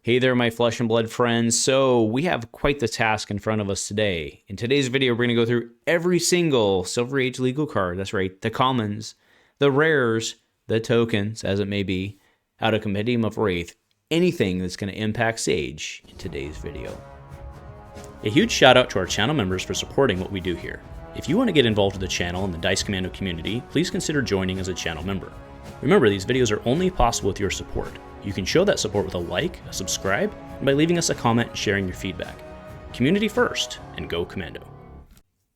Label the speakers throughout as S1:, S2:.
S1: Hey there, my flesh and blood friends. So we have quite the task in front of us today. In today's video, we're going to go through every single Silver Age legal card. That's right, the commons, the rares, the tokens, as it may be, out of Compendium of Rathe, anything that's going to impact Sage in today's video. A huge shout out to our channel members for supporting what we do here. If you want to get involved with the channel and the Dice Commando community, please consider joining as a channel member. Remember, these videos are only possible with your support. You can show that support with a like, a subscribe, and by leaving us a comment and sharing your feedback. Community first, and go Commando.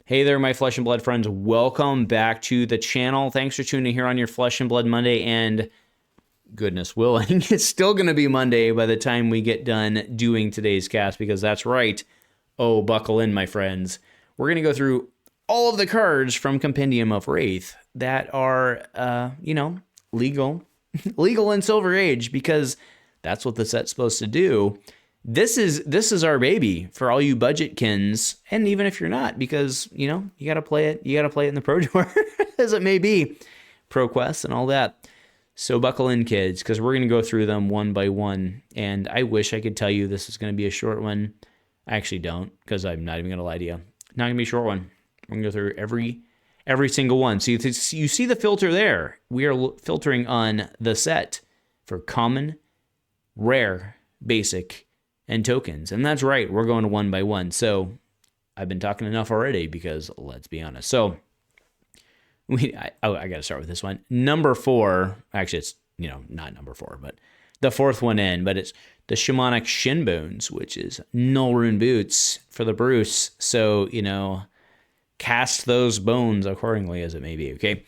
S1: Hey there, my flesh and blood friends. Welcome back to the channel. Thanks for tuning in here on your Flesh and Blood Monday, and goodness willing, it's still going to be Monday by the time we get done doing today's cast, because that's right. Oh, buckle in, my friends. We're going to go through all of the cards from Compendium of Rathe that are, legal in Silver Age, because that's what the set's supposed to do. This is our baby for all you budgetkins, and even if you're not, because you gotta play it. You gotta play it in the Pro Tour, as it may be, Pro Quests and all that. So buckle in, kids, because we're gonna go through them one by one. And I wish I could tell you this is gonna be a short one. I actually don't, because I'm not even gonna lie to you. Not gonna be a short one. We're gonna go through every single one. So you see the filter there. We are filtering on the set for common, rare, basic, and tokens. And that's right, we're going one by one. So I've been talking enough already, because let's be honest. So I got to start with this one. Number 4, actually it's, not number 4, but the fourth one in, but it's the Shamanic Shin Bones, which is Null Rune Boots for the Bruce. So, cast those bones accordingly, as it may be, okay?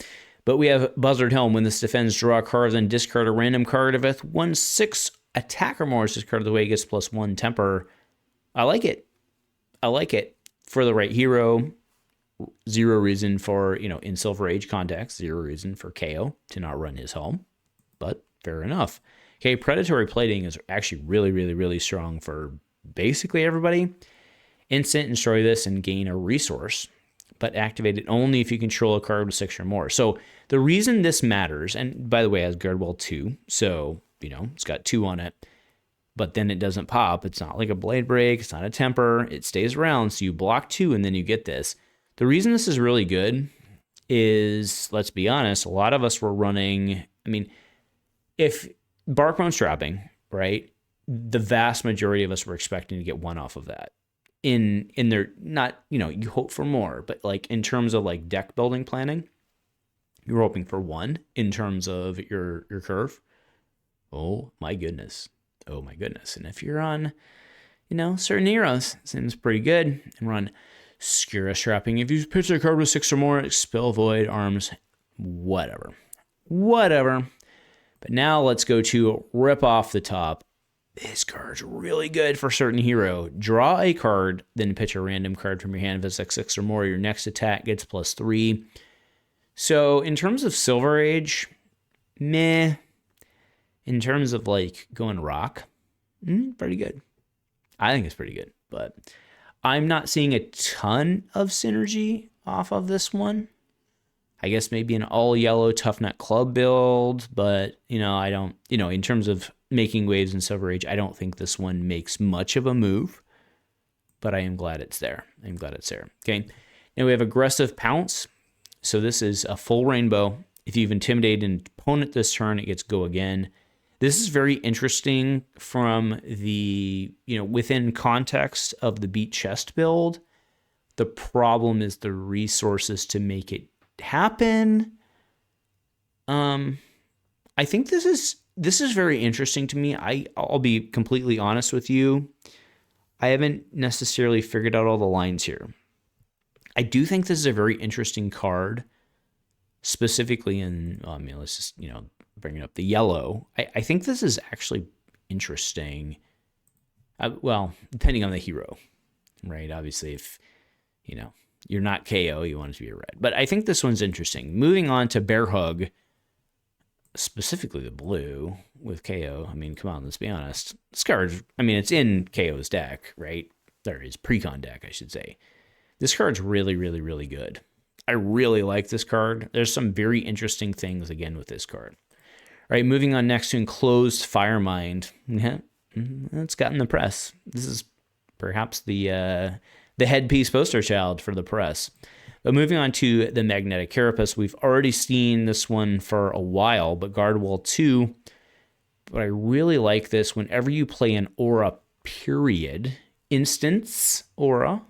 S1: But we have Buzzard Helm. When this defends, draw a card, then discard a random card. If it's 1/6 attack or more is discarded the way, it gets +1 temper. I like it. For the right hero. Zero reason for, in Silver Age context, zero reason for Kayo to not run his helm. But fair enough. Okay, predatory plating is actually really, really, really strong for basically everybody. Instant destroy this and gain a resource, but activate it only if you control a card with 6 or more. So the reason this matters, and by the way, it has Guardwell 2, so, it's got 2 on it, but then it doesn't pop. It's not like a Blade Break, it's not a Temper, it stays around, so you block 2 and then you get this. The reason this is really good is, let's be honest, a lot of us were running, if Barkbone Strapping, right, the vast majority of us were expecting to get 1 off of that. In their, not, you hope for more, but like in terms of like deck building planning, you're hoping for 1 in terms of your curve. Oh my goodness. And if you're on, certain heroes, seems pretty good. And run Skira Strapping. If you pitch a card with 6 or more, Expel Void, Arms, whatever. But now let's go to rip off the top. This card's really good for certain hero. Draw a card, then pitch a random card from your hand. If it's like 6 or more, your next attack gets +3. So in terms of Silver Age, meh. In terms of like going rock, pretty good. I think it's pretty good, but I'm not seeing a ton of synergy off of this one. I guess maybe an all yellow Tough Nut Club build, but I don't, in terms of making waves in Silver Age, I don't think this one makes much of a move, but I am glad it's there. Okay. Now we have Aggressive Pounce. So this is a full rainbow. If you've intimidated an opponent this turn, it gets go again. This is very interesting from the, within context of the Beat Chest build. The problem is the resources to make it happen. I think this is very interesting to me. I'll be completely honest with you. I haven't necessarily figured out all the lines here. I do think this is a very interesting card, specifically in, let's just, bringing up the yellow. I think this is actually interesting. Well, depending on the hero, right? Obviously, if, you're not KO, you want it to be a red. But I think this one's interesting. Moving on to Bear Hug, specifically the blue with KO. Come on, let's be honest. This card, it's in KO's deck, right? There is precon deck, I should say. This card's really, really, really good. I really like this card. There's some very interesting things, again, with this card. All right, moving on next to Enclosed Firemind. it's gotten the press. This is perhaps the headpiece poster child for the press. But moving on to the Magnetic Carapace, we've already seen this one for a while, but Guardwall 2. But I really like this. Whenever you play an aura period, instance aura,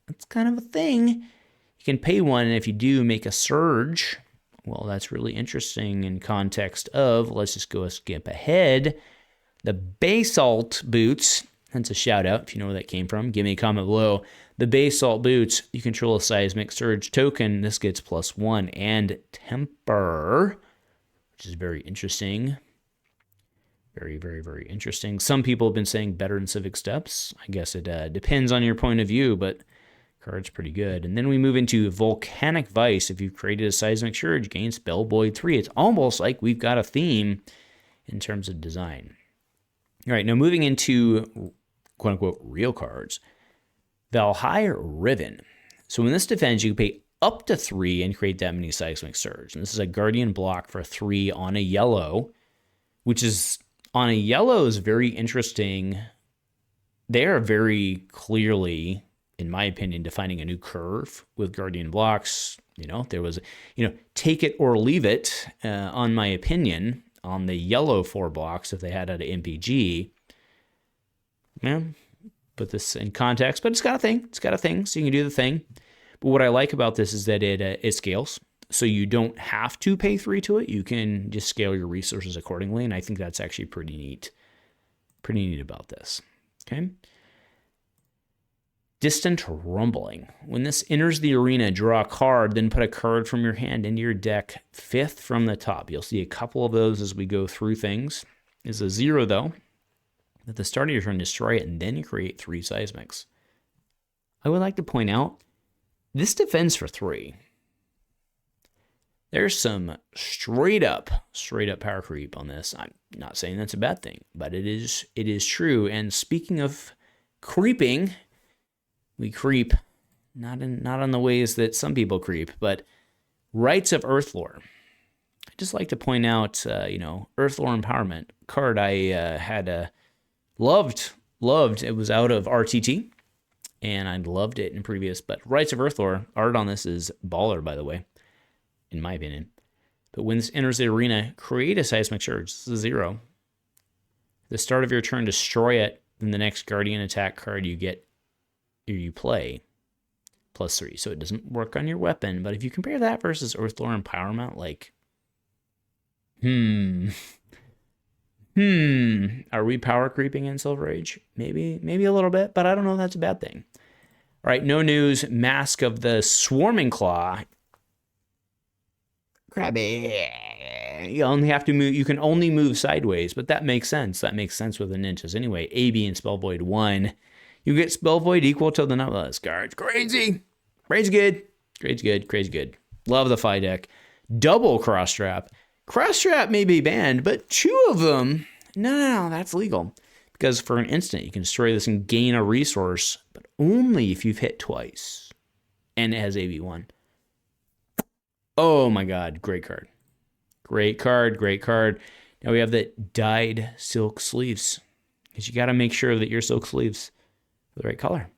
S1: that's kind of a thing. You can pay one, and if you do make a surge, well, that's really interesting in context of, let's just go a skip ahead. The Basalt Boots, that's a shout out if you know where that came from. Give me a comment below. The Basalt Boots, you control a Seismic Surge token. This gets +1 and Temper, which is very interesting. Very, very, very interesting. Some people have been saying better than Civic Steps. I guess it depends on your point of view, but card's pretty good. And then we move into Volcanic Vice. If you've created a Seismic Surge, gain Spell Void 3. It's almost like we've got a theme in terms of design. All right, now moving into quote-unquote real cards. Valhalla Riven. So when this defends, you pay up to 3 and create that many Seismic Surge. And this is a Guardian block for 3 on a yellow, which is, on a yellow, is very interesting. They are very clearly, in my opinion, defining a new curve with Guardian blocks. You know, there was, take it or leave it, on my opinion, on the yellow 4 blocks if they had at an MPG. Man, put this in context, but it's got a thing. It's got a thing, so you can do the thing. But what I like about this is that it scales, so you don't have to pay 3 to it. You can just scale your resources accordingly, and I think that's actually pretty neat. Pretty neat about this. Okay. Distant Rumbling. When this enters the arena, draw a card, then put a card from your hand into your deck, 5th from the top. You'll see a couple of those as we go through things. It's a 0, though. At the start of your turn, destroy it, and then you create 3 Seismics. I would like to point out, this defends for 3. There's some straight up power creep on this. I'm not saying that's a bad thing, but it is true. And speaking of creeping, we creep not on the ways that some people creep, but Rites of Earthlore. I just like to point out, Earthlore Empowerment card I had loved. It was out of RTT, and I loved it in previous. But Rites of Earthlore, art on this is baller, by the way, in my opinion. But when this enters the arena, create a Seismic Surge. This is a 0. At the start of your turn, destroy it. Then the next Guardian attack card you get, or you play, +3. So it doesn't work on your weapon. But if you compare that versus Earthlore Empowerment, like, are we power creeping in Silver Age? Maybe a little bit, but I don't know if that's a bad thing. All right, no news. Mask of the Swarming Claw. Crabby. You only have to move. You can only move sideways, but that makes sense. That makes sense with the ninjas anyway. AB and Spell Void 1. You get Spell Void equal to the number of cards. Crazy. Crazy good. Crazy good. Love the Phi deck. Double Cross Trap. Cross Trap may be banned, but 2 of them, no, that's legal. Because for an instant, you can destroy this and gain a resource, but only if you've hit twice. And it has AB1. Oh my god, great card. Great card. Now we have the dyed silk sleeves. Because you got to make sure that your silk sleeves are the right color.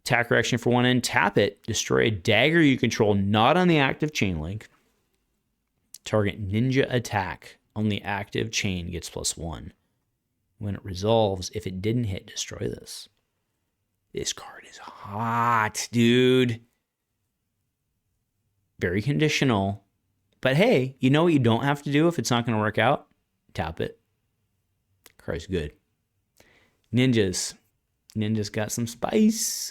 S1: Attack reaction for 1 end, tap it, destroy a dagger you control, not on the active chain link. Target ninja attack on the active chain gets +1. When it resolves, if it didn't hit, destroy this. This card is hot, dude. Very conditional. But hey, you know what you don't have to do if it's not going to work out? Tap it. Card's good. Ninjas. Ninjas got some spice.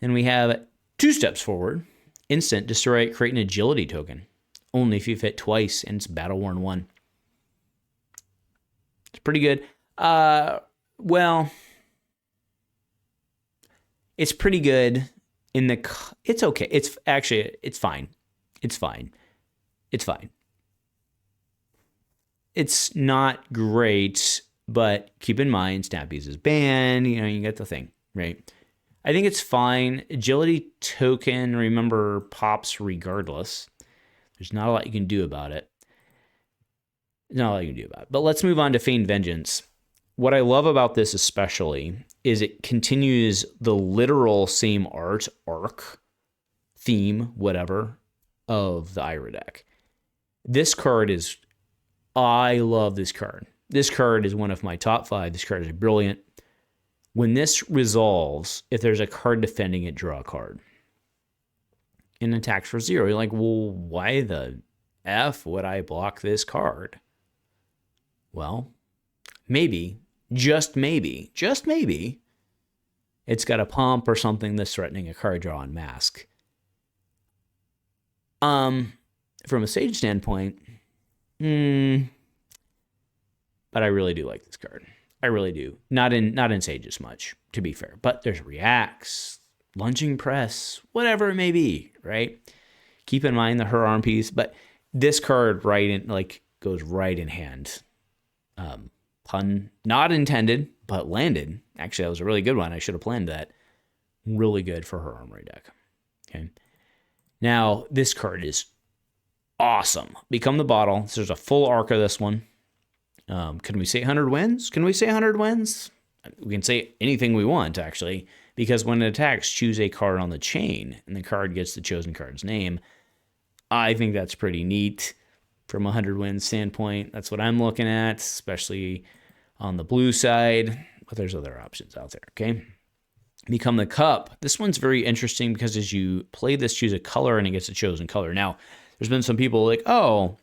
S1: Then we have 2 steps forward. Instant, destroy it, create an agility token. Only if you've hit twice and it's battle worn 1. It's pretty good. Well, it's pretty good in the, it's okay. It's fine. It's fine. It's not great, but keep in mind, Snappy's is banned. You get the thing, right? I think it's fine. Agility token, remember, pops regardless. There's not a lot you can do about it. Not a lot you can do about it. But let's move on to Feigned Vengeance. What I love about this especially is it continues the literal same art, arc, theme, whatever, of the Ira deck. This card is, I love this card. This card is one of my top 5. This card is brilliant. When this resolves, if there's a card defending it, draw a card. And attacks for 0. You're like, well, why the F would I block this card? Well, maybe, just maybe, it's got a pump or something that's threatening a card draw on mask. From a Sage standpoint, but I really do like this card. I really do. Not in Sage as much, to be fair. But there's reacts, lunging press, whatever it may be, right? Keep in mind her arm piece, but this card goes right in hand. Pun not intended, but landed. Actually, that was a really good one. I should have planned that. Really good for her armory deck. Okay. Now, this card is awesome. Become the Bottle. So there's a full arc of this one. Can we say 100 wins? Can we say 100 wins? We can say anything we want, actually, because when it attacks, choose a card on the chain, and the card gets the chosen card's name. I think that's pretty neat. From a 100 wins standpoint, that's what I'm looking at, especially on the blue side, but there's other options out there, okay? Become the Cup. This one's very interesting because as you play this, choose a color and it gets a chosen color. Now, there's been some people like, oh,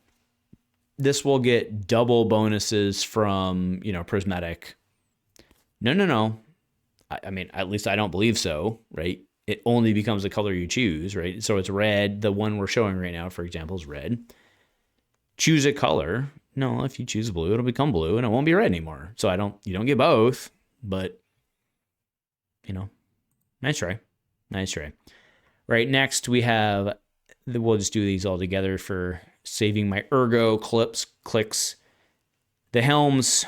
S1: this will get double bonuses from, Prismatic. No. I mean, at least I don't believe so, right? It only becomes the color you choose, right? So it's red. The one we're showing right now, for example, is red. Choose a color. No, if you choose blue, it'll become blue and it won't be red anymore. So you don't get both, but nice try. Right, next we have, we'll just do these all together for saving my ergo clicks. The Helms,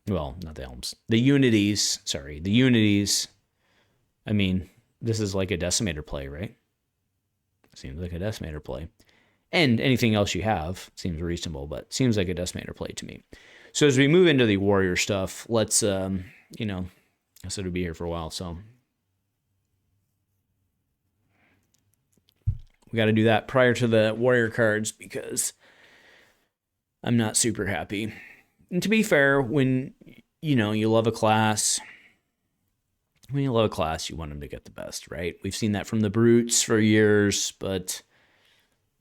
S1: well, not the Helms, the Unities. I mean, this is like a Decimator play, right? Seems like a Decimator play. And anything else you have seems reasonable, but seems like a Decimator play to me. So as we move into the Warrior stuff, let's, I said it'd be here for a while, so we got to do that prior to the Warrior cards because I'm not super happy. And to be fair, when, you love a class, you want them to get the best, right? We've seen that from the Brutes for years, but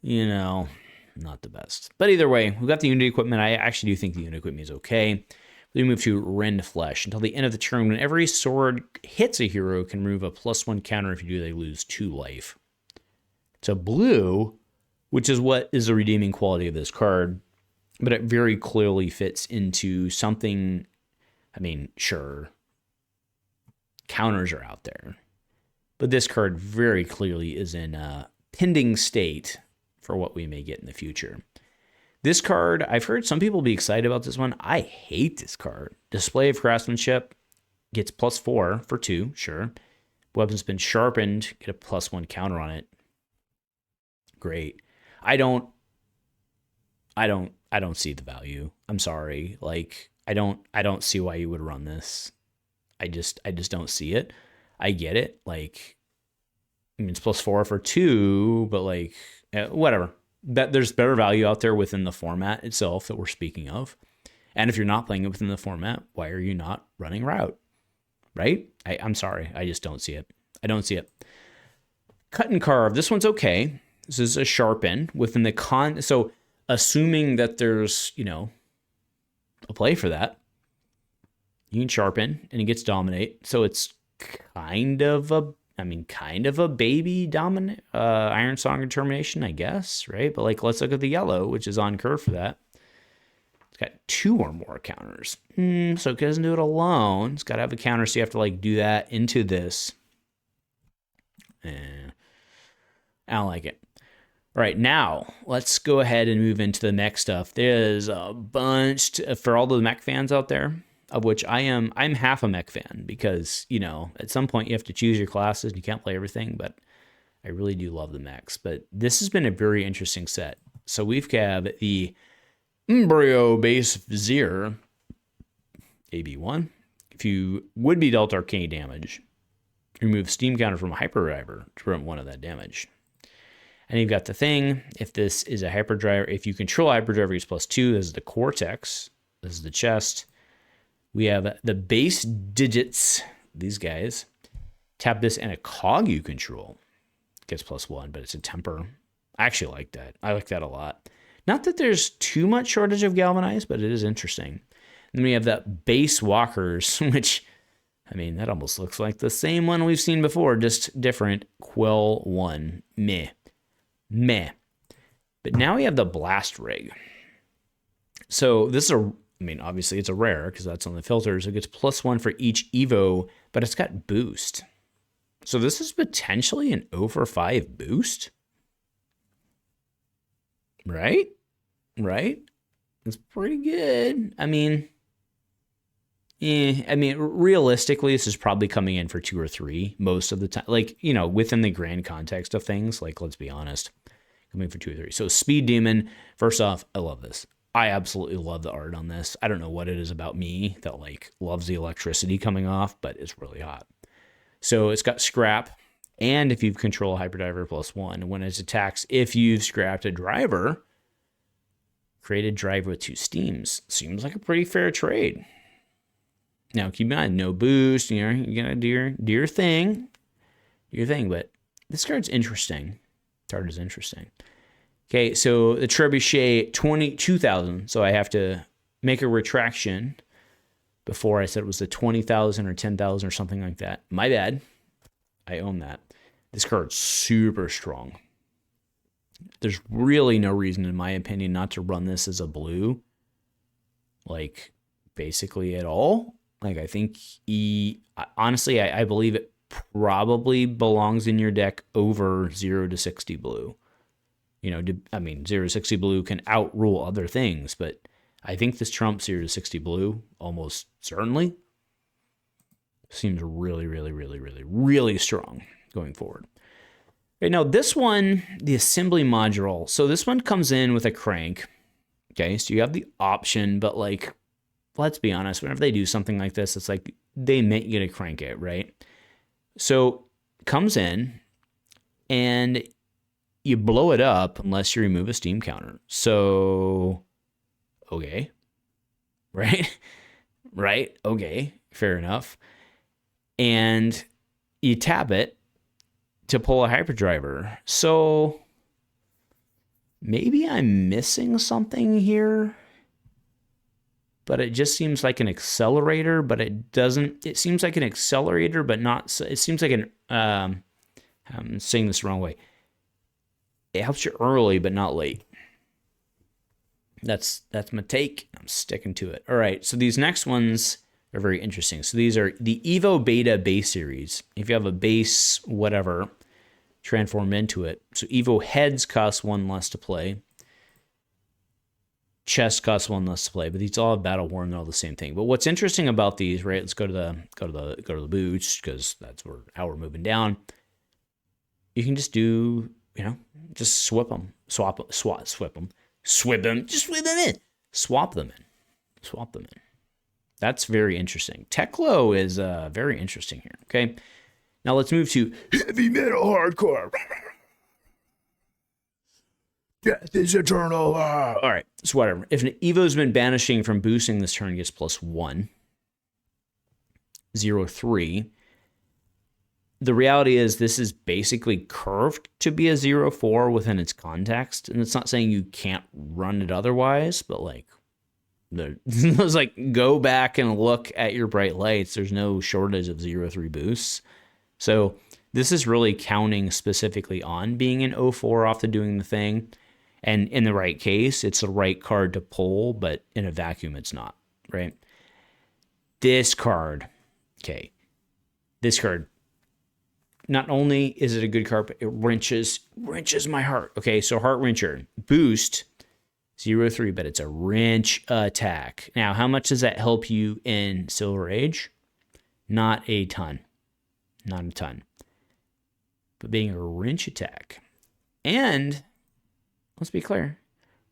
S1: not the best. But either way, we've got the Unity equipment. I actually do think the Unity equipment is okay. We move to Rend Flesh. Until the end of the turn, when every sword hits a hero, can remove a +1 counter. If you do, they lose 2 life. So blue, which is what is the redeeming quality of this card, but it very clearly fits into something. I mean, sure, counters are out there, but this card very clearly is in a pending state for what we may get in the future. This card, I've heard some people be excited about this one. I hate this card. Display of Craftsmanship gets +4 for 2, sure. Weapon's been sharpened, get a +1 counter on it. Great. I don't see the value. I'm sorry. I don't see why you would run this. I just don't see it. I get it. It's +4 for 2, but whatever. There's better value out there within the format itself that we're speaking of. And if you're not playing it within the format, why are you not running Route? Right? I'm sorry. I just don't see it. I don't see it. Cut and Carve. This one's okay. This is a sharpen within the so assuming that there's, a play for that, you can sharpen and it gets dominate. So it's kind of a baby dominant Iron Song of Determination, I guess, right? But let's look at the yellow, which is on curve for that. It's got 2 or more counters. So it doesn't do it alone. It's got to have a counter, so you have to do that into this. I don't like it. All right, now let's go ahead and move into the mech stuff. There's a bunch for all the mech fans out there, of which I'm half a mech fan because, at some point you have to choose your classes and you can't play everything, but I really do love the mechs. But this has been a very interesting set. So we've got the Embryo base Vizier, AB1. If you would be dealt arcane damage, remove steam counter from a hyperdriver to prevent 1 of that damage. And you've got the thing, if this is a hyperdriver, if you control hyperdriver, it's +2. This is the cortex. This is the chest. We have the base digits, these guys. Tap this and a cog you control. Gets +1, but it's a temper. I actually like that. I like that a lot. Not that there's too much shortage of galvanized, but it is interesting. And then we have that base walkers, which, I mean, that almost looks like the same one we've seen before, just different. Quell 1. Meh. But now we have the blast rig. So this is obviously it's a rare because that's on the filters. It gets +1 for each Evo, but it's got boost. So this is potentially an 0 for 5 boost. Right? It's pretty good. Realistically, this is probably coming in for 2 or 3 most of the time. Like, within the grand context of things, like, let's be honest, coming for 2 or 3. So Speed Demon, first off, I love this. I absolutely love the art on this. I don't know what it is about me that, like, loves the electricity coming off, but it's really hot. So it's got scrap, and if you control hyperdriver +1, when it attacks, if you've scrapped a driver, create a driver with 2 steams. Seems like a pretty fair trade. Now, keep in mind, no boost, you're gonna do your thing, but this card's interesting. Card is interesting. Okay, so the Trebuchet, 22,000, so I have to make a retraction. Before I said it was the 20,000 or 10,000 or something like that. My bad. I own that. This card's super strong. There's really no reason, in my opinion, not to run this as a blue. Like, basically at all. Like, I think honestly, I believe it probably belongs in your deck over 0 to 60 blue. 0 to 60 blue can outrule other things, but I think this trumps 0 to 60 blue almost certainly. Seems really, really, really, really, really strong going forward. Okay, now this one, the assembly module. So this one comes in with a crank. Okay, so you have the option, but like, let's be honest, whenever they do something like this, it's like they make you to crank it, right? So it comes in and you blow it up unless you remove a steam counter. So, okay, right? Okay, fair enough. And you tap it to pull a hyperdriver. So maybe I'm missing something here, but it just seems like an accelerator, but it doesn't. It seems like an accelerator, but not. It seems like an. I'm saying this the wrong way. It helps you early, but not late. That's my take. I'm sticking to it. All right. So these next ones are very interesting. So these are the Evo Beta base series. If you have a base, whatever, transform into it. So Evo heads cost 1 less to play. Chest costs 1 less to play, but these all have battle worn. They're all the same thing. But what's interesting about these, right? Let's go to the boots because that's how we're moving down. You can just do, just swap them in, swap them in. That's very interesting. Teklo is very interesting here. Okay, now let's move to heavy metal hardcore. Death is eternal. All right, so whatever. If an Evo's been banishing from boosting this turn, it gets +1. 0/3. The reality is this is basically curved to be a 0/4 within its context. And it's not saying you can't run it otherwise, but like, there's like, go back and look at your bright lights. There's no shortage of 0/3 boosts. So this is really counting specifically on being an 0/4 off the doing the thing. And in the right case, it's the right card to pull, but in a vacuum, it's not, right? This card, okay. This card, not only is it a good card, but it wrenches my heart. Okay, so Heart Wrencher. Boost, 0/3, but it's a wrench attack. Now, how much does that help you in Silver Age? Not a ton. Not a ton. But being a wrench attack. And, let's be clear,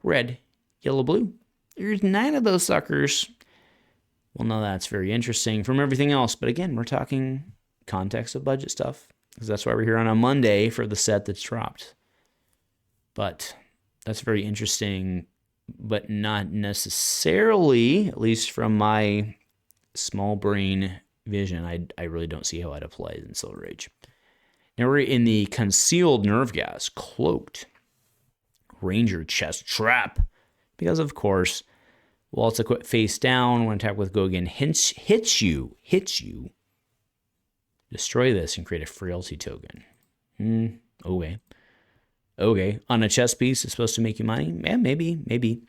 S1: red, yellow, blue. There's 9 of those suckers. Well, no, that's very interesting from everything else. But again, we're talking context of budget stuff, because that's why we're here on a Monday for the set that's dropped. But that's very interesting, but not necessarily, at least from my small brain vision, I really don't see how it applies in Silver Age. Now we're in the Concealed Nerve Gas, Cloaked, Ranger Chest Trap, because of course, while it's equipped face down, when attack with go again hits you, destroy this and create a frailty token. Okay. On a chess piece, it's supposed to make you money? Yeah, maybe.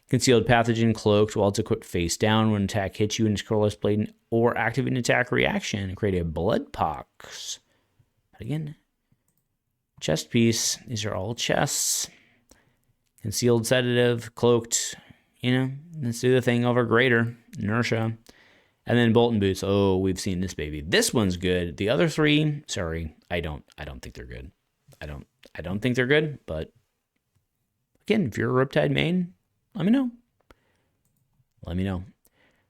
S1: Concealed Pathogen, Cloaked, while it's equipped face down, when attack hits you in its colorless blade or activate an attack reaction and create a Blood Pox. But again, chest piece, these are all chests. Concealed Sedative, Cloaked, let's do the thing over greater inertia. And then Boltyn Boots. Oh, we've seen this baby. This one's good. The other 3, sorry, I don't think they're good. I don't think they're good, but again, if you're a Riptide main, let me know.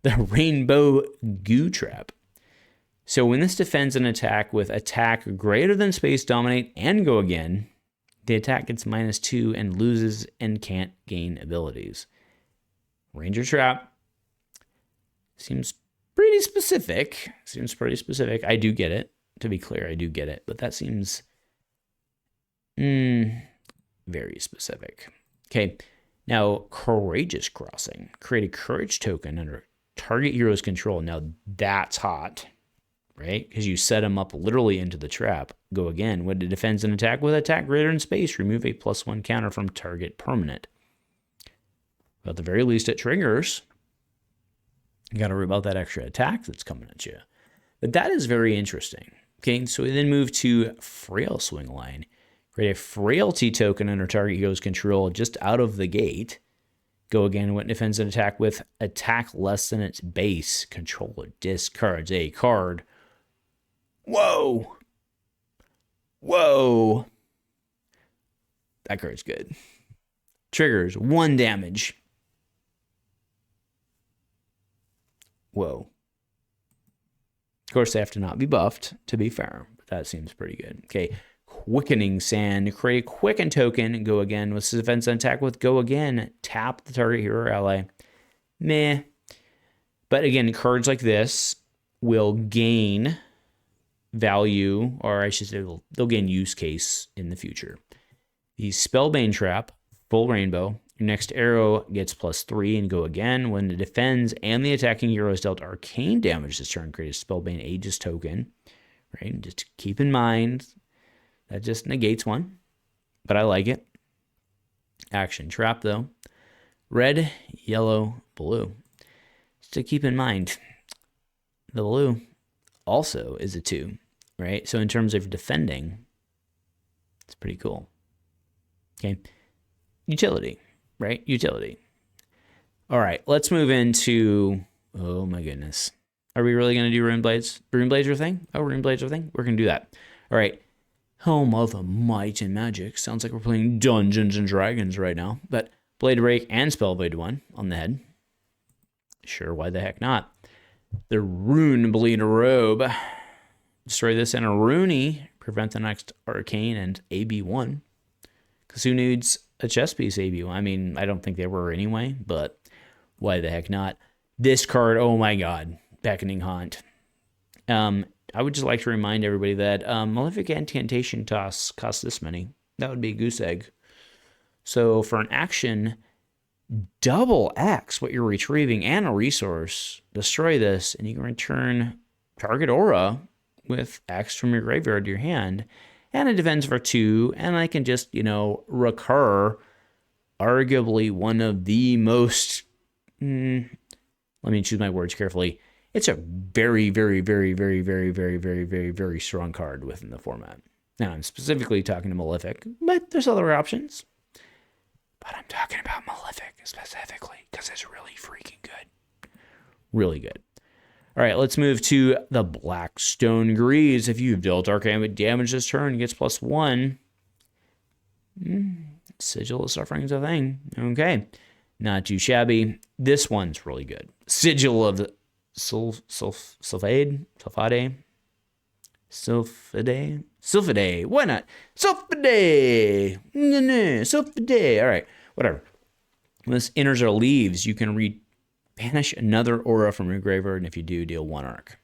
S1: The Rainbow Goo Trap. So when this defends an attack with attack greater than Space Dominate and go again, the attack gets -2 and loses and can't gain abilities. Ranger Trap seems pretty specific. I do get it. To be clear, I do get it. But that seems very specific. Okay. Now, Courageous Crossing. Create a Courage token under target hero's control. Now, that's hot, right? Because you set him up literally into the trap. Go again. When it defends an attack with attack greater in space, remove a +1 counter from target permanent. But at the very least, it triggers. You got to worry about that extra attack that's coming at you. But that is very interesting. Okay, so we then move to Frail Swing Line. Create a Frailty token under target hero's control just out of the gate. Go again when it defends an attack with attack less than its base. Controller discards a card. Whoa! That card's good. Triggers 1 damage. Whoa. Of course, they have to not be buffed, to be fair, but that seems pretty good. Okay, Quickening Sand. Create a Quicken token. Go again with defense and attack with go again. Tap the target hero or ally. Meh. But again, cards like this will gain value, or I should say they'll gain use case in the future. The Spellbane Trap, full rainbow. Your next arrow gets +3 and go again. When it defends and the attacking hero is dealt arcane damage this turn, create a Spellbane Aegis token. Right? Just keep in mind that just negates one, but I like it. Action Trap though. Red, yellow, blue. Just to keep in mind, the blue also is a 2, right? So in terms of defending, it's pretty cool. Okay. Utility. Right? Utility. All right, let's move into, oh my goodness. Are we really going to do Runeblades? Runeblades are a thing? Oh, Runeblades are a thing? We're going to do that. All right. Helm of Might and Magic. Sounds like we're playing Dungeons and Dragons right now. But Blade Break and Spellblade 1 on the head. Sure, why the heck not? The Runeblade Robe. Destroy this and a Rooney. Prevent the next Arcane and AB1. Because who needs a chess piece AB1? I mean, I don't think they were anyway, but why the heck not? This card, oh my god. Beckoning Haunt. I would just like to remind everybody that Malefic Incantation Toss costs this many. That would be a goose egg. So for an action, double X what you're retrieving and a resource. Destroy this, and you can return target aura with X from your graveyard to your hand. And it defends for 2, and I can just, recur arguably one of the most, let me choose my words carefully. It's a very, very, very, very, very, very, very, very, very strong card within the format. Now, I'm specifically talking to Malefic, but there's other options. But I'm talking about Malefic specifically because it's really freaking good. Really good. All right, let's move to the Blackstone Greaves. If you've dealt arcane damage this turn, it gets +1. Sigil of Suffering's a thing. Okay. Not too shabby. This one's really good. Sigil of the Sulfade? Why not? Sulfade. All right, whatever. When this enters or leaves, you can banish another aura from your graveyard, and if you do, deal 1 arc.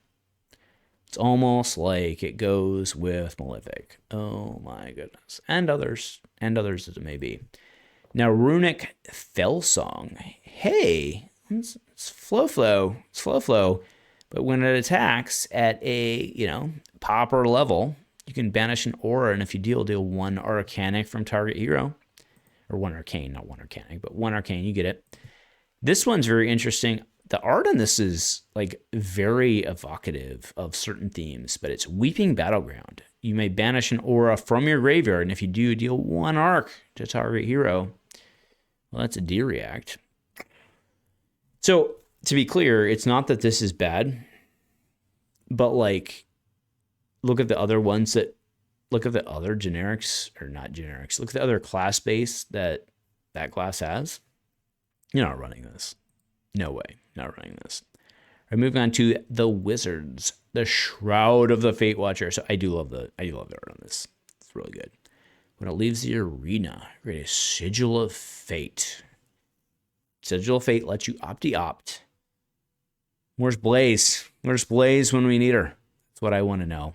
S1: It's almost like it goes with Malefic. Oh my goodness. And others as it may be. Now, Runic Fellsong. Hey, it's flow. It's flow. But when it attacks at a, popper level, you can banish an aura, and if you deal 1 arcanic from target hero. Or 1 arcane, not 1 arcanic, but 1 arcane, you get it. This one's very interesting. The art on this is like very evocative of certain themes, but it's Weeping Battleground. You may banish an aura from your graveyard, and if you do, deal 1 arc to target hero. Well, that's a D react. So, to be clear, it's not that this is bad, but like, look at the other ones look at the other generics, or not generics, look at the other class base that class has. You're not running this. No way, not running this. All right, moving on to the Wizards, the Shroud of the Fate Watcher. So I do love the art on this. It's really good. When it leaves the arena, create a Sigil of Fate. Sigil of Fate lets you opt. Where's Blaze? Where's Blaze when we need her? That's what I want to know.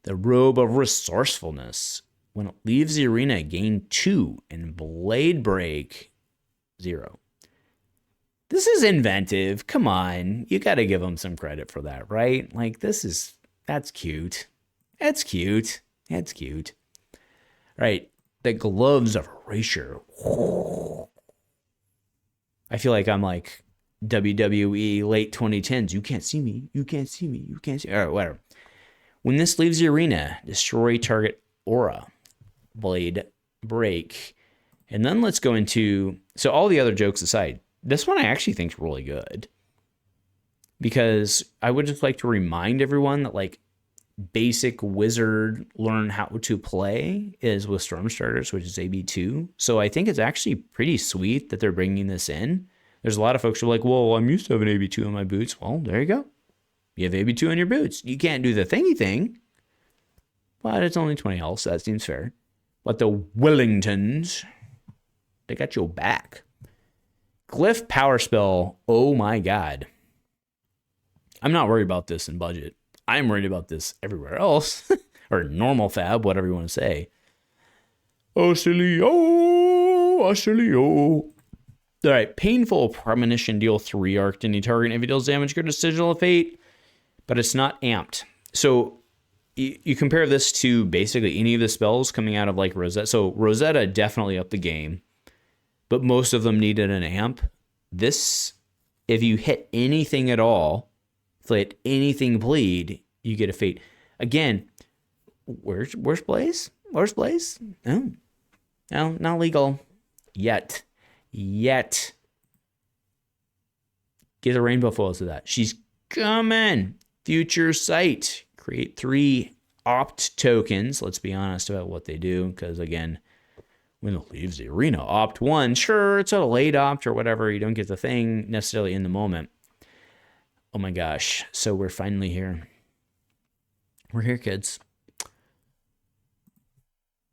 S1: The Robe of Resourcefulness. When it leaves the arena, gain 2 and Blade Break 0. This is inventive. Come on. You got to give them some credit for that, right? Like, that's cute. That's cute. That's cute. All right. The Gloves of Erasure. I feel like I'm like WWE late 2010s. You can't see me. You can't see me. You can't see. All right, whatever. When this leaves the arena, destroy target aura. Blade Break. And then let's go into, so all the other jokes aside, this one I actually think is really good, because I would just like to remind everyone that like basic wizard learn how to play is with Stormstarters, which is AB2. So I think it's actually pretty sweet that they're bringing this in. There's a lot of folks who are like, well, I'm used to having AB2 in my boots. Well, there you go. You have AB2 in your boots. You can't do the thingy thing, but it's only 20 health, so that seems fair. But the Wellingtons, they got your back. Glyph Power Spell, oh my god. I'm not worried about this in budget. I'm worried about this everywhere else. Or normal fab, whatever you want to say. Azalea. Alright, Painful Premonition, deal 3 arc to any target. If it deals damage, go to Sigil of Fate. But it's not amped. So you compare this to basically any of the spells coming out of like Rosetta. So Rosetta definitely upped the game, but most of them needed an amp. This, if you hit anything at all, if you hit anything bleed, you get a Fate. Again, where's Blaze? Where's Blaze? No, not legal yet. Get the rainbow foils to that. She's coming. Future Sight. Create 3 opt tokens. Let's be honest about what they do, because again, when it leaves the arena, opt 1. Sure, it's a late opt or whatever. You don't get the thing necessarily in the moment. Oh my gosh. So we're finally here. We're here, kids.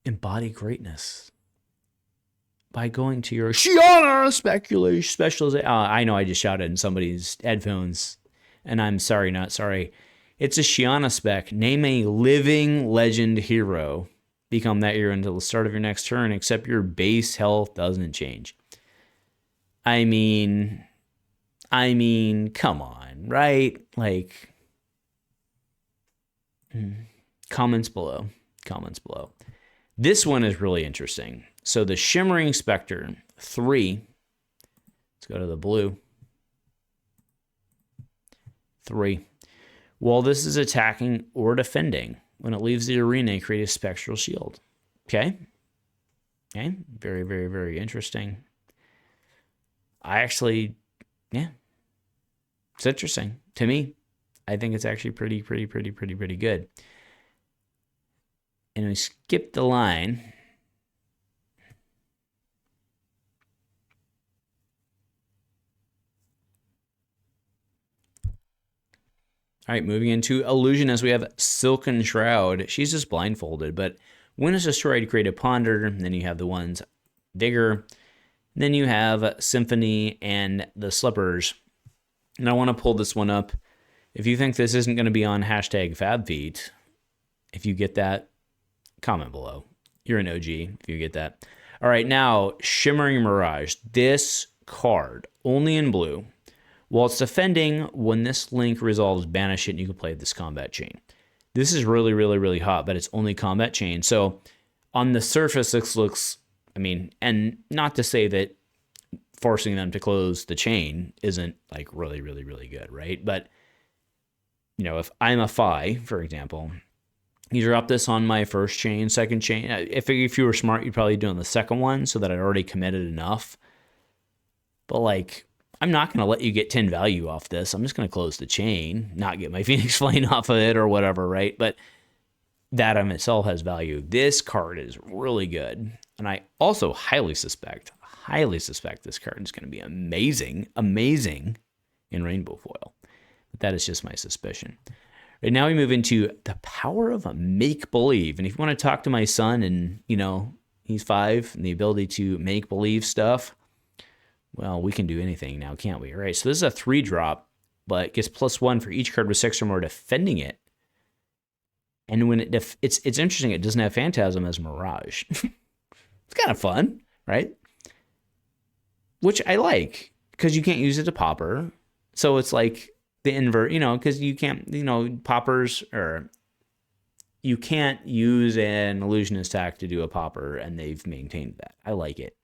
S1: Embody greatness by going to your Shiana specialization. I know I just shouted in somebody's headphones, and I'm sorry, not sorry. It's a Shiana spec. Name a living legend hero. Become that hero until the start of your next turn, except your base health doesn't change. I mean, come on, right? Like, comments below. This one is really interesting. So the Shimmering Spectre, 3. Let's go to the blue. 3. While this is attacking or defending, when it leaves the arena, create a spectral shield. Okay. Very, very, very interesting. I actually, it's interesting to me. I think it's actually pretty good. And we skip the line. All right, moving into Illusionist, we have Silken Shroud. She's just blindfolded, but when it's destroyed, create a Ponder. And then you have the ones Vigor. Then you have Symphony and the Slippers. And I want to pull this one up. If you think this isn't going to be on hashtag FabFeet, if you get that, comment below. You're an OG if you get that. All right, now Shimmering Mirage. This card, only in blue. While it's defending, when this link resolves, banish it, and you can play this Combat Chane. This is really, really, really hot, but it's only Combat Chane. So on the surface, this looks, I mean, and not to say that forcing them to close the chain isn't like really, really, really good, right? But, you know, if I'm a Fi, for example, you drop this on my first chain, second chain. If you were smart, you'd probably do on the second one so that I'd already committed enough. But like, I'm not going to let you get 10 value off this. I'm just going to close the chain, not get my Phoenix Flame off of it or whatever, right? But that in itself has value. This card is really good. And I also highly suspect this card is going to be amazing in Rainbow Foil. But that is just my suspicion. Right now we move into the power of a make-believe. And if you want to talk to my son and, you know, he's 5 and the ability to make believe stuff, well, we can do anything now, can't we? All right, so this is a 3-drop, but it gets +1 for each card with 6 or more defending it. And when it's interesting, it doesn't have Phantasm as Mirage. It's kind of fun, right? Which I like, because you can't use it to popper. So it's like the invert, you know, because you can't, you know, poppers, or you can't use an Illusionist attack to do a popper, and they've maintained that. I like it.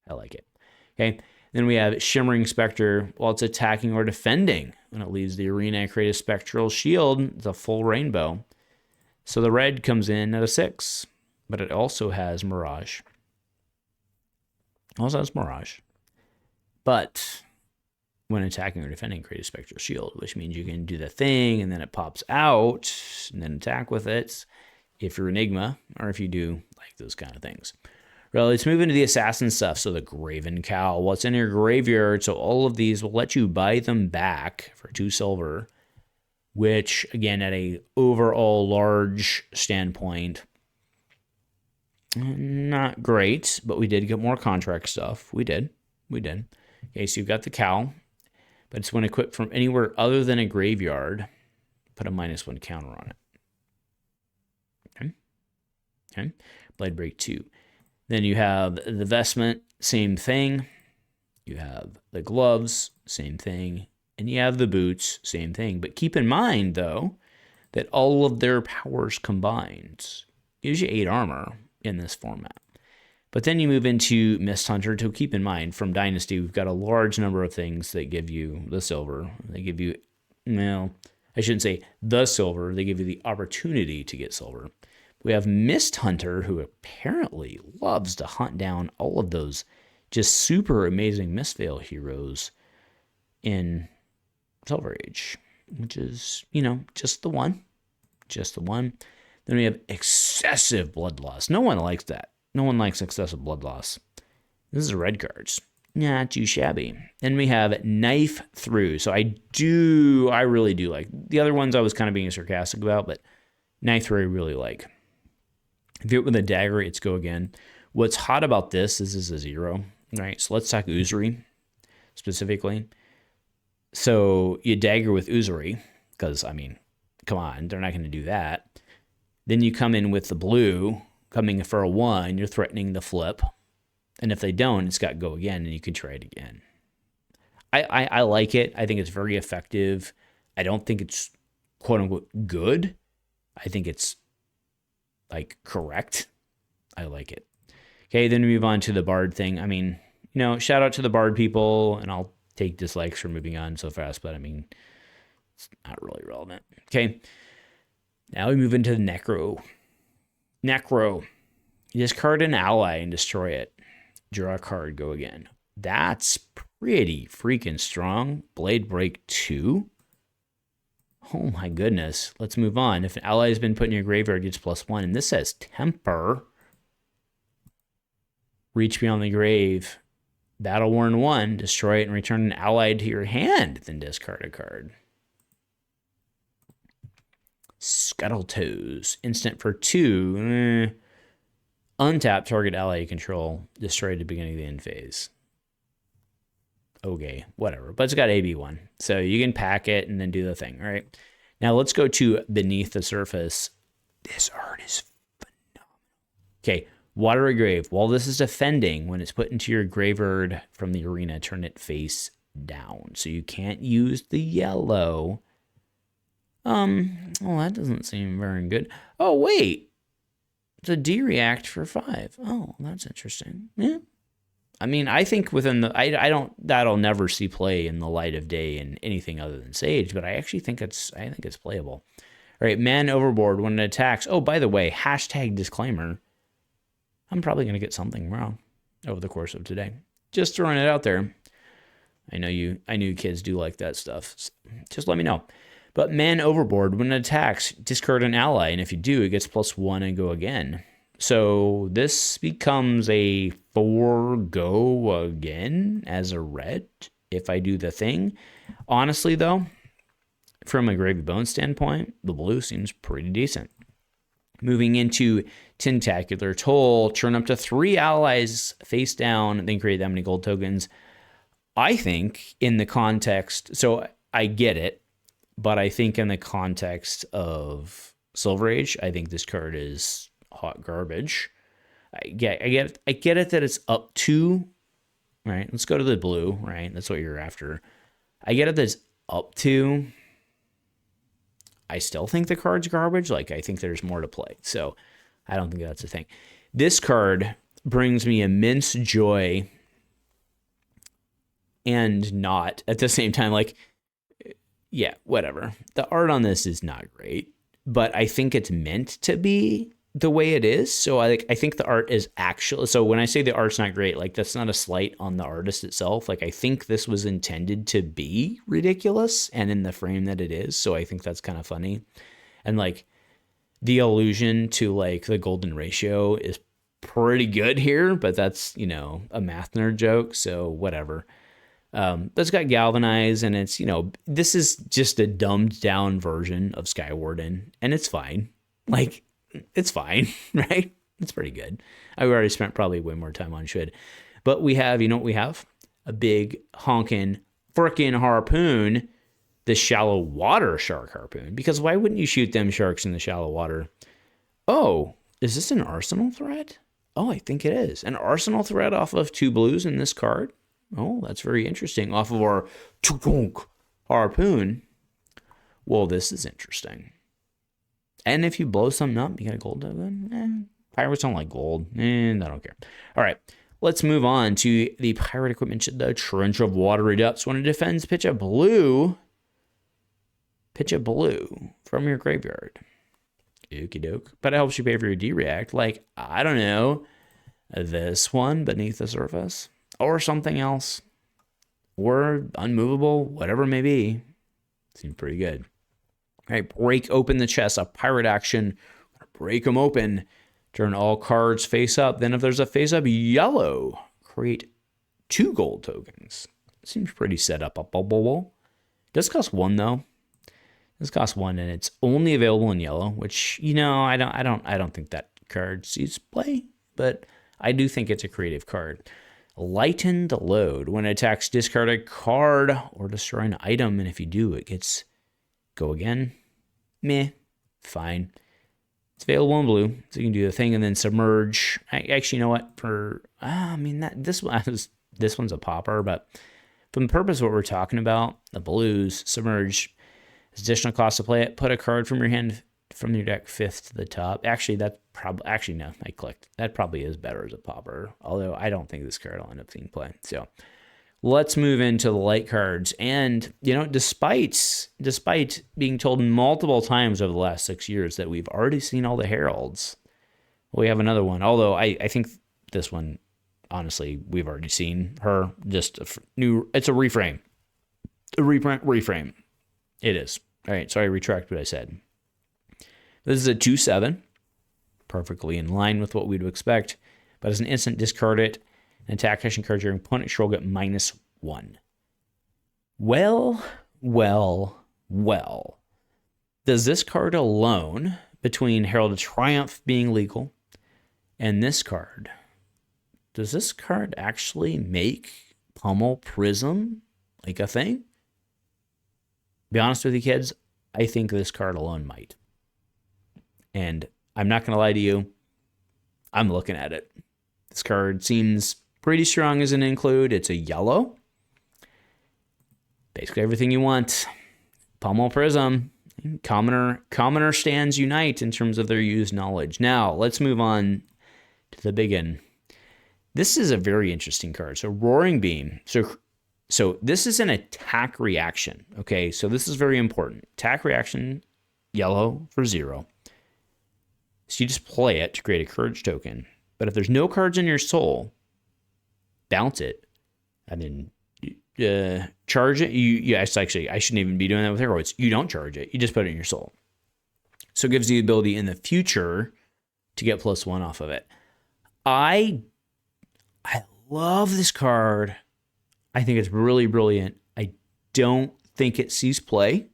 S1: Okay. Then we have Shimmering Spectre. While it's attacking or defending, when it leaves the arena, create a Spectral Shield. It's a full rainbow. So the red comes in at a 6, but it also has Mirage. But when attacking or defending, create a Spectral Shield, which means you can do the thing, and then it pops out, and then attack with it if you're Enigma, or if you do like those kind of things. Well, let's move into the assassin stuff. So the Graven Cowl, what's in your graveyard? So all of these will let you buy them back for 2 silver, which again, at a overall large standpoint, not great, but we did get more contract stuff. We did. Okay, so you've got the cowl, but it's when equipped from anywhere other than a graveyard, put a -1 counter on it. Okay. Blade Break 2. Then you have the vestment, same thing. You have the gloves, same thing. And you have the boots, same thing. But keep in mind, though, that all of their powers combined gives you 8 armor in this format. But then you move into Mist Hunter. To keep in mind, from Dynasty, we've got a large number of things that give you the silver. They give you, well, I shouldn't say the silver. They give you the opportunity to get silver. We have Mist Hunter, who apparently loves to hunt down all of those just super amazing Mistveil heroes in Silver Age, which is, you know, just the one. Then we have excessive blood loss. No one likes that. No one likes excessive blood loss. This is red cards. Not too shabby. Then we have Knife Through. So I really do like. The other ones I was kind of being sarcastic about, but Knife Through I really like. If you hit with a dagger, it's go again. What's hot about this is a 0, right? So let's talk Uzuri specifically. So you dagger with Uzuri, because, I mean, come on, they're not going to do that. Then you come in with the blue, coming for a 1, you're threatening the flip. And if they don't, it's got go again, and you can try it again. I like it. I think it's very effective. I don't think it's quote-unquote good. I think it's like correct. I like it. Okay, then we move on to the Bard thing. I mean, you know, shout out to the Bard people, and I'll take dislikes for moving on so fast, but I mean, it's not really relevant. Okay, now we move into the Necro. You discard an ally and destroy it. Draw a card, go again. That's pretty freaking strong. Blade Break 2. Oh my goodness. Let's move on. If an ally has been put in your graveyard, it gets +1. And this says Temper. Reach beyond the grave. Battle Worn 1. Destroy it and return an ally to your hand. Then discard a card. Scuttletoes. Instant for 2. Untap target ally you control. Destroy at the beginning of the end phase. Okay, whatever. But it's got AB1. So you can pack it and then do the thing, all right? Now let's go to Beneath the Surface. This art is phenomenal. Okay, Watery Grave. While this is defending, when it's put into your graveyard from the arena, turn it face down. So you can't use the yellow. Well, that doesn't seem very good. Oh, wait. It's a D-react for 5. Oh, that's interesting. Yeah. I mean, I think within the... that'll never see play in the light of day in anything other than Sage, but I actually think it's playable. All right, Man Overboard when it attacks. Oh, by the way, hashtag disclaimer. I'm probably going to get something wrong over the course of today. Just throwing it out there. I knew kids do like that stuff. So just let me know. But Man Overboard, when it attacks, discard an ally, and if you do, it gets +1 and go again. So this becomes a 4 go again as a red if I do the thing. Honestly, though, from a Gravy Bone standpoint, the blue seems pretty decent. Moving into Tentacular Toll, turn up to 3 allies face down, and then create that many gold tokens. I think in the context, so I get it, but I think in the context of Silver Age, I think this card is hot garbage. I get it that it's up to, right? Let's go to the blue, right? That's what you're after. I get it that it's up to. I still think the card's garbage. Like, I think there's more to play. So I don't think that's a thing. This card brings me immense joy and not at the same time. Like, yeah, whatever. The art on this is not great, but I think it's meant to be the way it is. So I think the art is actually, so when I say the art's not great, like that's not a slight on the artist itself. Like I think this was intended to be ridiculous and in the frame that it is. So I think that's kind of funny. And like the allusion to like the golden ratio is pretty good here, but that's, you know, a math nerd joke. So whatever. That's got Galvanize, and it's, you know, this is just a dumbed down version of Skywarden, and it's fine. Like, it's fine, right? It's pretty good. I already spent probably way more time on should. But we have, you know what we have? A big honkin' frickin' harpoon, the shallow water shark harpoon. Because why wouldn't you shoot them sharks in the shallow water? Oh, is this an arsenal threat? Oh, I think it is. An arsenal threat off of 2 blues in this card? Oh, that's very interesting. Off of our harpoon. Well, this is interesting. And if you blow something up, you get a gold token. Pirates don't like gold. I don't care. All right, let's move on to the pirate equipment, the Trench of Watery Depths. When it defends, pitch a blue from your graveyard. Okie doke. But it helps you pay for your D-React. Like, I don't know, this one, Beneath the Surface. Or something else. Or Unmovable, whatever it may be. Seems pretty good. All right, break open the chest. A pirate action. Break them open. Turn all cards face up. Then if there's a face up yellow, create 2 gold tokens. Seems pretty set up. Does cost 1 though. This costs 1 and it's only available in yellow, which, you know, I don't think that card sees play, but I do think it's a creative card. Lighten the Load. When it attacks, discard a card or destroy an item, and if you do, it gets go again. Meh. Fine. It's available in blue, so you can do the thing, and then Submerge. Actually, you know what? This one's a popper, but for the purpose of what we're talking about, the blues, Submerge, additional cost to play it. Put a card from your hand, from your deck 5th to the top. Actually, no, I clicked. That probably is better as a popper, although I don't think this card will end up seeing play. So let's move into the light cards. And, you know, despite being told multiple times over the last 6 years that we've already seen all the heralds, we have another one. Although I think this one, honestly, we've already seen her. Just it's a reframe. A reframe. It is. All right, sorry, retract what I said. This is a 2/7. Perfectly in line with what we'd expect. But as an instant, discard it. An attack action card, your opponent will get -1. Well. Does this card alone, between Herald of Triumph being legal and this card, does this card actually make Pummel Prism like a thing? Be honest with you, kids, I think this card alone might. And I'm not going to lie to you, I'm looking at it. This card seems pretty strong as an include. It's a yellow. Basically everything you want. Pummel Prism. Commoner stands unite in terms of their used knowledge. Now, let's move on to the big one. This is a very interesting card. So Roaring Beam. So this is an attack reaction. Okay, so this is very important. Attack reaction, yellow for 0. So you just play it to create a courage token. But if there's no cards in your soul, bounce it. I mean, charge it. Actually, I shouldn't even be doing that with heroids. You don't charge it. You just put it in your soul. So it gives you the ability in the future to get +1 off of it. I love this card. I think it's really brilliant. I don't think it sees play,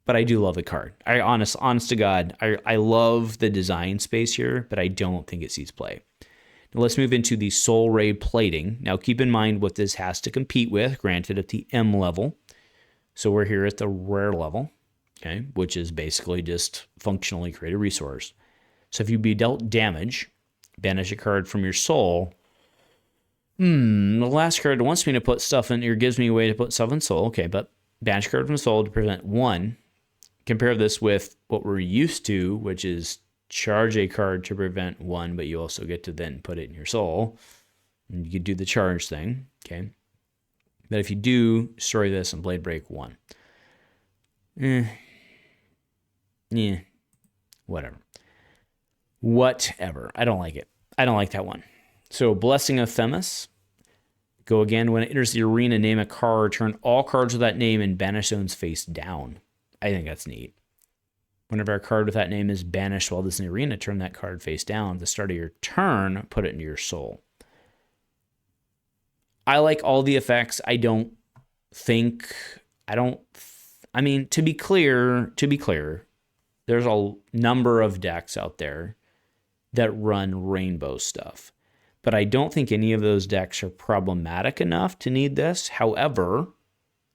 S1: but I do love the card. Honest to God, I love the design space here, but I don't think it sees play. Now let's move into the Soul Ray plating. Now keep in mind what this has to compete with, granted at the M level. So we're here at the rare level, okay, which is basically just functionally create a resource. So if you be dealt damage, banish a card from your soul. The last card wants me to put stuff in here, gives me a way to put stuff in soul. Okay, but banish a card from soul to prevent 1. Compare this with what we're used to, which is charge a card to prevent 1, but you also get to then put it in your soul. And you could do the charge thing, okay? But if you do destroy this and Blade Break 1, whatever. I don't like it. I don't like that one. So Blessing of Themis. Go again. When it enters the arena, name a card, turn all cards with that name and banish zones face down. I think that's neat. Whenever a card with that name is banished while this is in the arena, turn that card face down. At the start of your turn, put it into your soul. I like all the effects. I mean, to be clear, there's a number of decks out there that run rainbow stuff. But I don't think any of those decks are problematic enough to need this. However,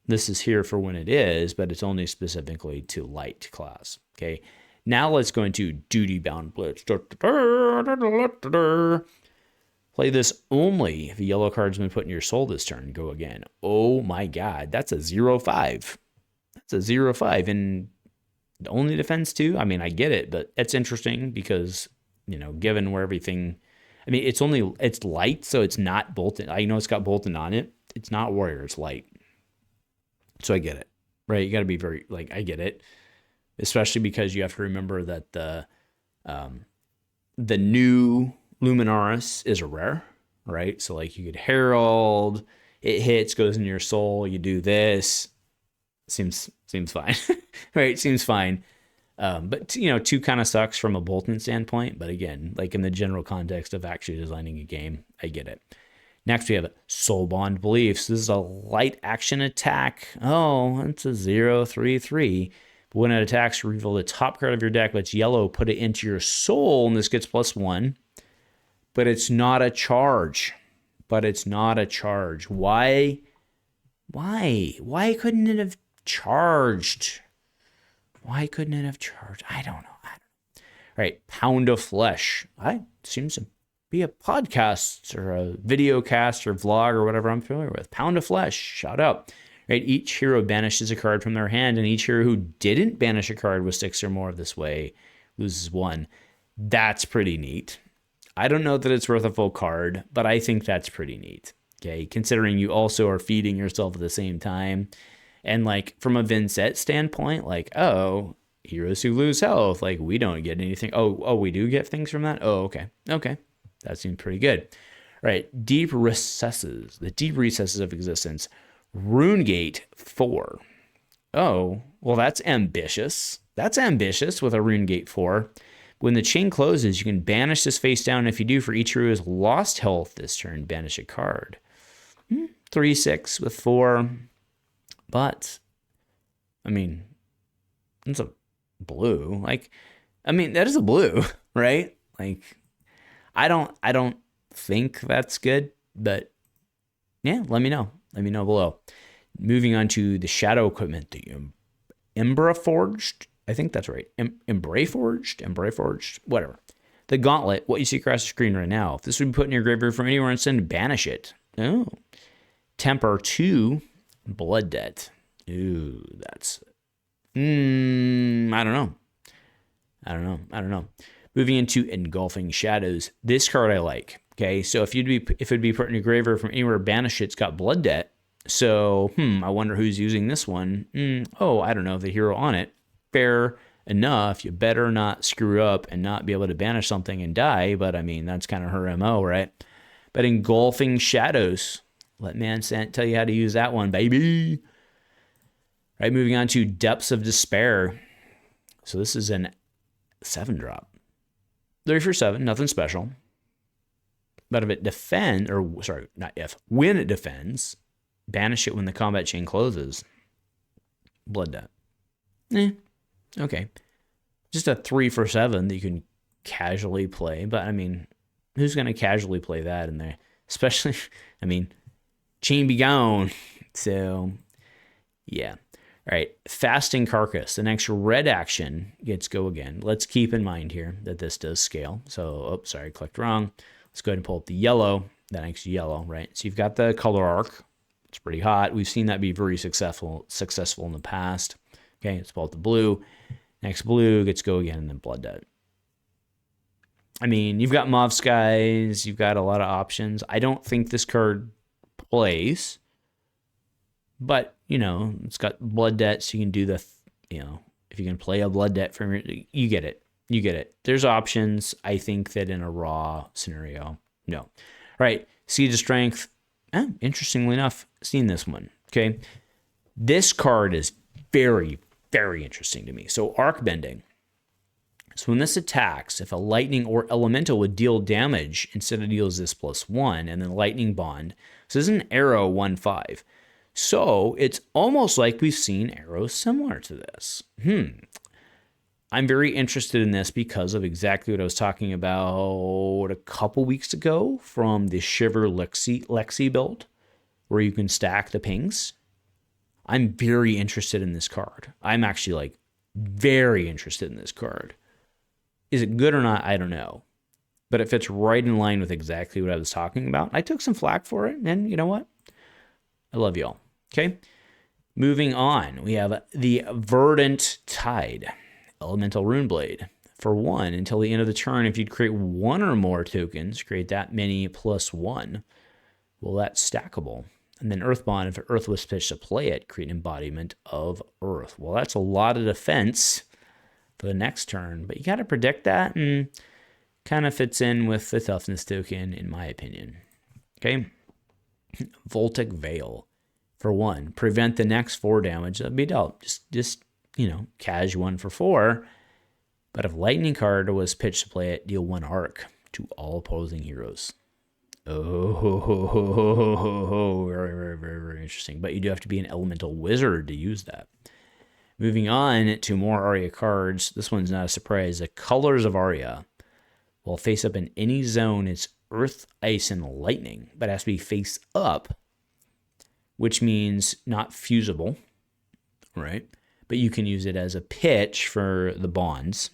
S1: this is here for when it is, but it's only specifically to light class. Okay, now let's go into Duty Bound Blitz. Play this only if a yellow card's been put in your soul this turn. Go again. Oh my God, that's a 0/5. That's a 0/5, and only defense 2. I mean, I get it, but it's interesting because, you know, given where everything, I mean, it's light, so it's not Boltyn. I know it's got Boltyn on it. It's not Warrior, it's light. So I get it, right? You got to be very, I get it, especially because you have to remember that the new Luminaris is a rare, right? So you could Herald, it hits, goes into your soul, you do this, seems fine, right? Seems fine. But 2 kind of sucks from a Boltyn standpoint. But again, in the general context of actually designing a game, I get it. Next, we have Soul Bond Beliefs. This is a light action attack. Oh, it's a 0/3/3. But when it attacks, reveal the top card of your deck, but it's yellow, put it into your soul, and this gets +1. But it's not a charge. Why? Why couldn't it have charged? I don't know. All right, Pound of Flesh. Seems to be a podcast or a video cast or vlog or whatever I'm familiar with. Pound of Flesh, shout out. Right, each hero banishes a card from their hand, and each hero who didn't banish a card with 6 or more this way loses 1. That's pretty neat. I don't know that it's worth a full card, but I think that's pretty neat. Okay, considering you also are feeding yourself at the same time. And from a Vincent standpoint, heroes who lose health, we don't get anything. Oh, we do get things from that? Oh, okay. That seems pretty good. All right, Deep Recesses. The Deep Recesses of Existence. Runegate 4. Oh, well, that's ambitious. That's ambitious with a Runegate 4. When the chain closes, you can banish this face down. If you do, for each hero who has lost health this turn, banish a card. 3/6 with 4. But, I mean, It's a blue. Like, I mean, that is a blue, right? Like, I don't think that's good, but yeah, let me know. Let me know below. Moving on to the shadow equipment, the Embra Forged. I think that's right. Embra Forged, whatever. The Gauntlet, what you see across the screen right now. If this would be put in your graveyard from anywhere and send, banish it. Oh. Temper 2, Blood Debt. Ooh, that's... I don't know. Moving into Engulfing Shadows. This card I like. Okay, so if it'd be put in your graveyard from anywhere, banish it, it's got Blood Debt. So, I wonder who's using this one. I don't know, the hero on it. Fair enough. You better not screw up and not be able to banish something and die, but I mean, that's kind of her MO, right? But Engulfing Shadows. Let Man-Sant tell you how to use that one, baby. Right, moving on to Depths of Despair. So this is an 7-drop. 3 for 7, nothing special. But if it when it defends, banish it when the combat chain closes. Blood Debt. Okay. Just a 3 for 7 that you can casually play. But, I mean, who's going to casually play that in there? Especially, I mean, Chane be gone. So, yeah. All right. Fasting Carcass. The next red action gets go again. Let's keep in mind here that this does scale. So, clicked wrong. Let's go ahead and pull up the yellow. That next yellow, right? So, you've got the color arc. It's pretty hot. We've seen that be very successful in the past. Okay, let's pull out the blue. Next blue gets go again, and then Blood Debt. I mean, you've got Mauve Skies. You've got a lot of options. I don't think this card plays. But, it's got Blood Debt, so you can do the, if you can play a Blood Debt from you get it. You get it. There's options. I think that in a raw scenario, no. All right, Siege of Strength. Interestingly enough, seen this one. Okay, this card is very, very interesting to me. So arc bending. So when this attacks, if a lightning or elemental would deal damage, instead it deals this +1 and then lightning bond. So this is an arrow 1/5. So it's almost like we've seen arrows similar to this. I'm very interested in this because of exactly what I was talking about a couple weeks ago from the Shiver Lexi build, where you can stack the pings. I'm very interested in this card. I'm actually very interested in this card. Is it good or not? I don't know. But it fits right in line with exactly what I was talking about. I took some flack for it, and you know what? I love y'all. Okay. Moving on, we have the Verdant Tide. Elemental Runeblade. For 1, until the end of the turn, if you'd create 1 or more tokens, create that many +1. Well, that's stackable. And then Earthbond, if Earth was pitched to play it, create an embodiment of Earth. Well, that's a lot of defense for the next turn, but you got to predict that, and kind of fits in with the toughness token, in my opinion. Okay. Voltic Veil. For 1, prevent the next 4 damage that be dealt. Just cash 1 for 4. But if Lightning card was pitched to play it, deal 1 arc to all opposing heroes. Oh, very, very, very, very interesting. But you do have to be an elemental wizard to use that. Moving on to more Aria cards. This one's not a surprise. The Colors of Aria. Will face up in any zone. It's Earth, Ice, and Lightning. But it has to be face up, which means not fusible, right? But you can use it as a pitch for the bonds,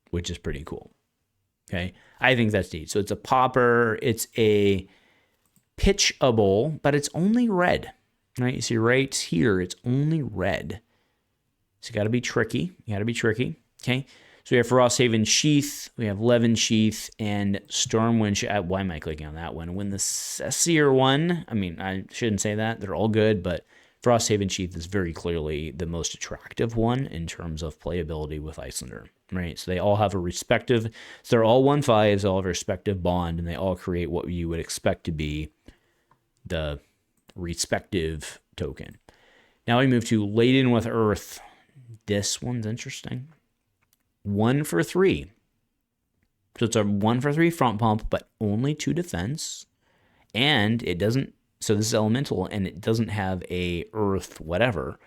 S1: which is pretty cool. Okay, I think that's neat. So it's a popper, it's a pitchable, but it's only red, right? You see right here, it's only red. So you got to be tricky. Okay, so we have Frosthaven Sheath, we have Levin Sheath, and Stormwind Sheath. Why am I clicking on that one? When the Sessier one, I mean, I shouldn't say that. They're all good, but Frosthaven Sheath is very clearly the most attractive one in terms of playability with Icelander, right? So they all have a respective, so they're all 1/5s, they all have a respective bond, and they all create what you would expect to be the respective token. Now we move to Laden with Earth. This one's interesting. 1 for 3. So it's a 1 for 3 front pump, but only 2 defense. And it doesn't, so this is elemental, and it doesn't have a earth whatever.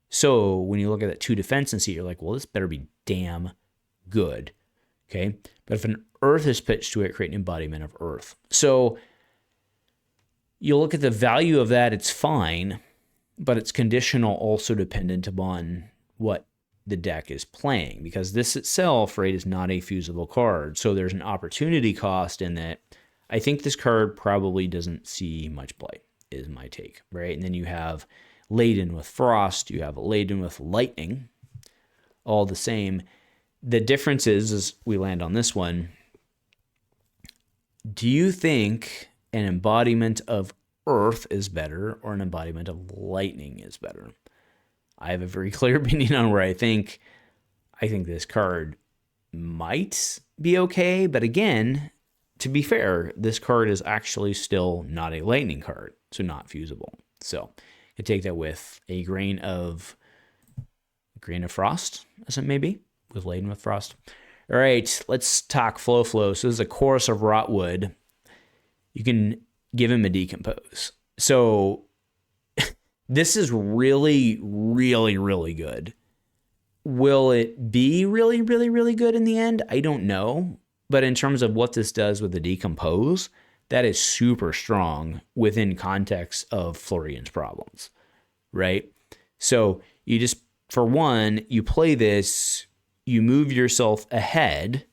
S1: So when you look at that 2 defense and see, you're like, well, this better be damn good. Okay. But if an earth is pitched to it, create an embodiment of earth. So you look at the value of that, it's fine, but it's conditional, also dependent upon what the deck is playing, because this itself, right, is not a fusible card. So there's an opportunity cost in that. I think this card probably doesn't see much play, is my take, right? And then you have laden with frost, you have laden with lightning, all the same. The difference is, as we land on this one, do you think an embodiment of earth is better or an embodiment of lightning is better? I have a very clear opinion on where I think this card might be okay, but again, to be fair, this card is actually still not a lightning card, so not fusible. So I take that with a grain of frost, as it may be, with laden with frost. All right, let's talk flow. So this is a chorus of rotwood. You can give him a decompose. So this is really, really, really good. Will it be really, really, really good in the end? I don't know. But in terms of what this does with the decompose, that is super strong within context of Florian's problems, right? So you just, for one, you play this, you move yourself ahead,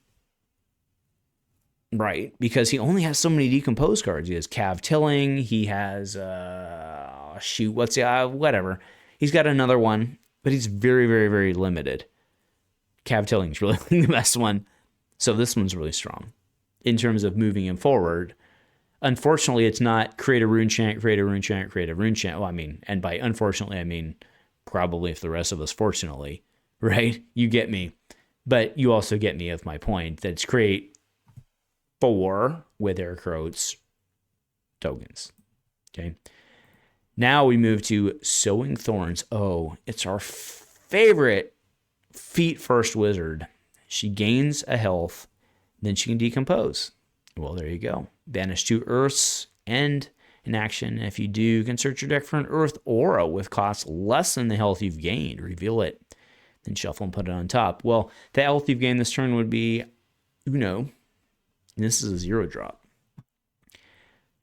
S1: right? Because he only has so many decompose cards. He has Cav Tilling, he has, whatever. He's got another one, but he's very, very, very limited. Cav Tilling's really the best one. So this one's really strong in terms of moving him forward. Unfortunately, it's not create a rune chant, create a rune chant, create a rune chant. Well, I mean, and by unfortunately, I mean probably if the rest of us fortunately, right? You get me. But you also get me of my point that it's create 4 with air quotes tokens. Okay. Now we move to Sowing Thorns. Oh, it's our favorite feet first wizard. She gains a health, then she can decompose. Well, there you go. Banish 2 earths, end an action. If you do, you can search your deck for an earth aura with cost less than the health you've gained. Reveal it, then shuffle and put it on top. Well, the health you've gained this turn would be Uno. And this is a 0 drop.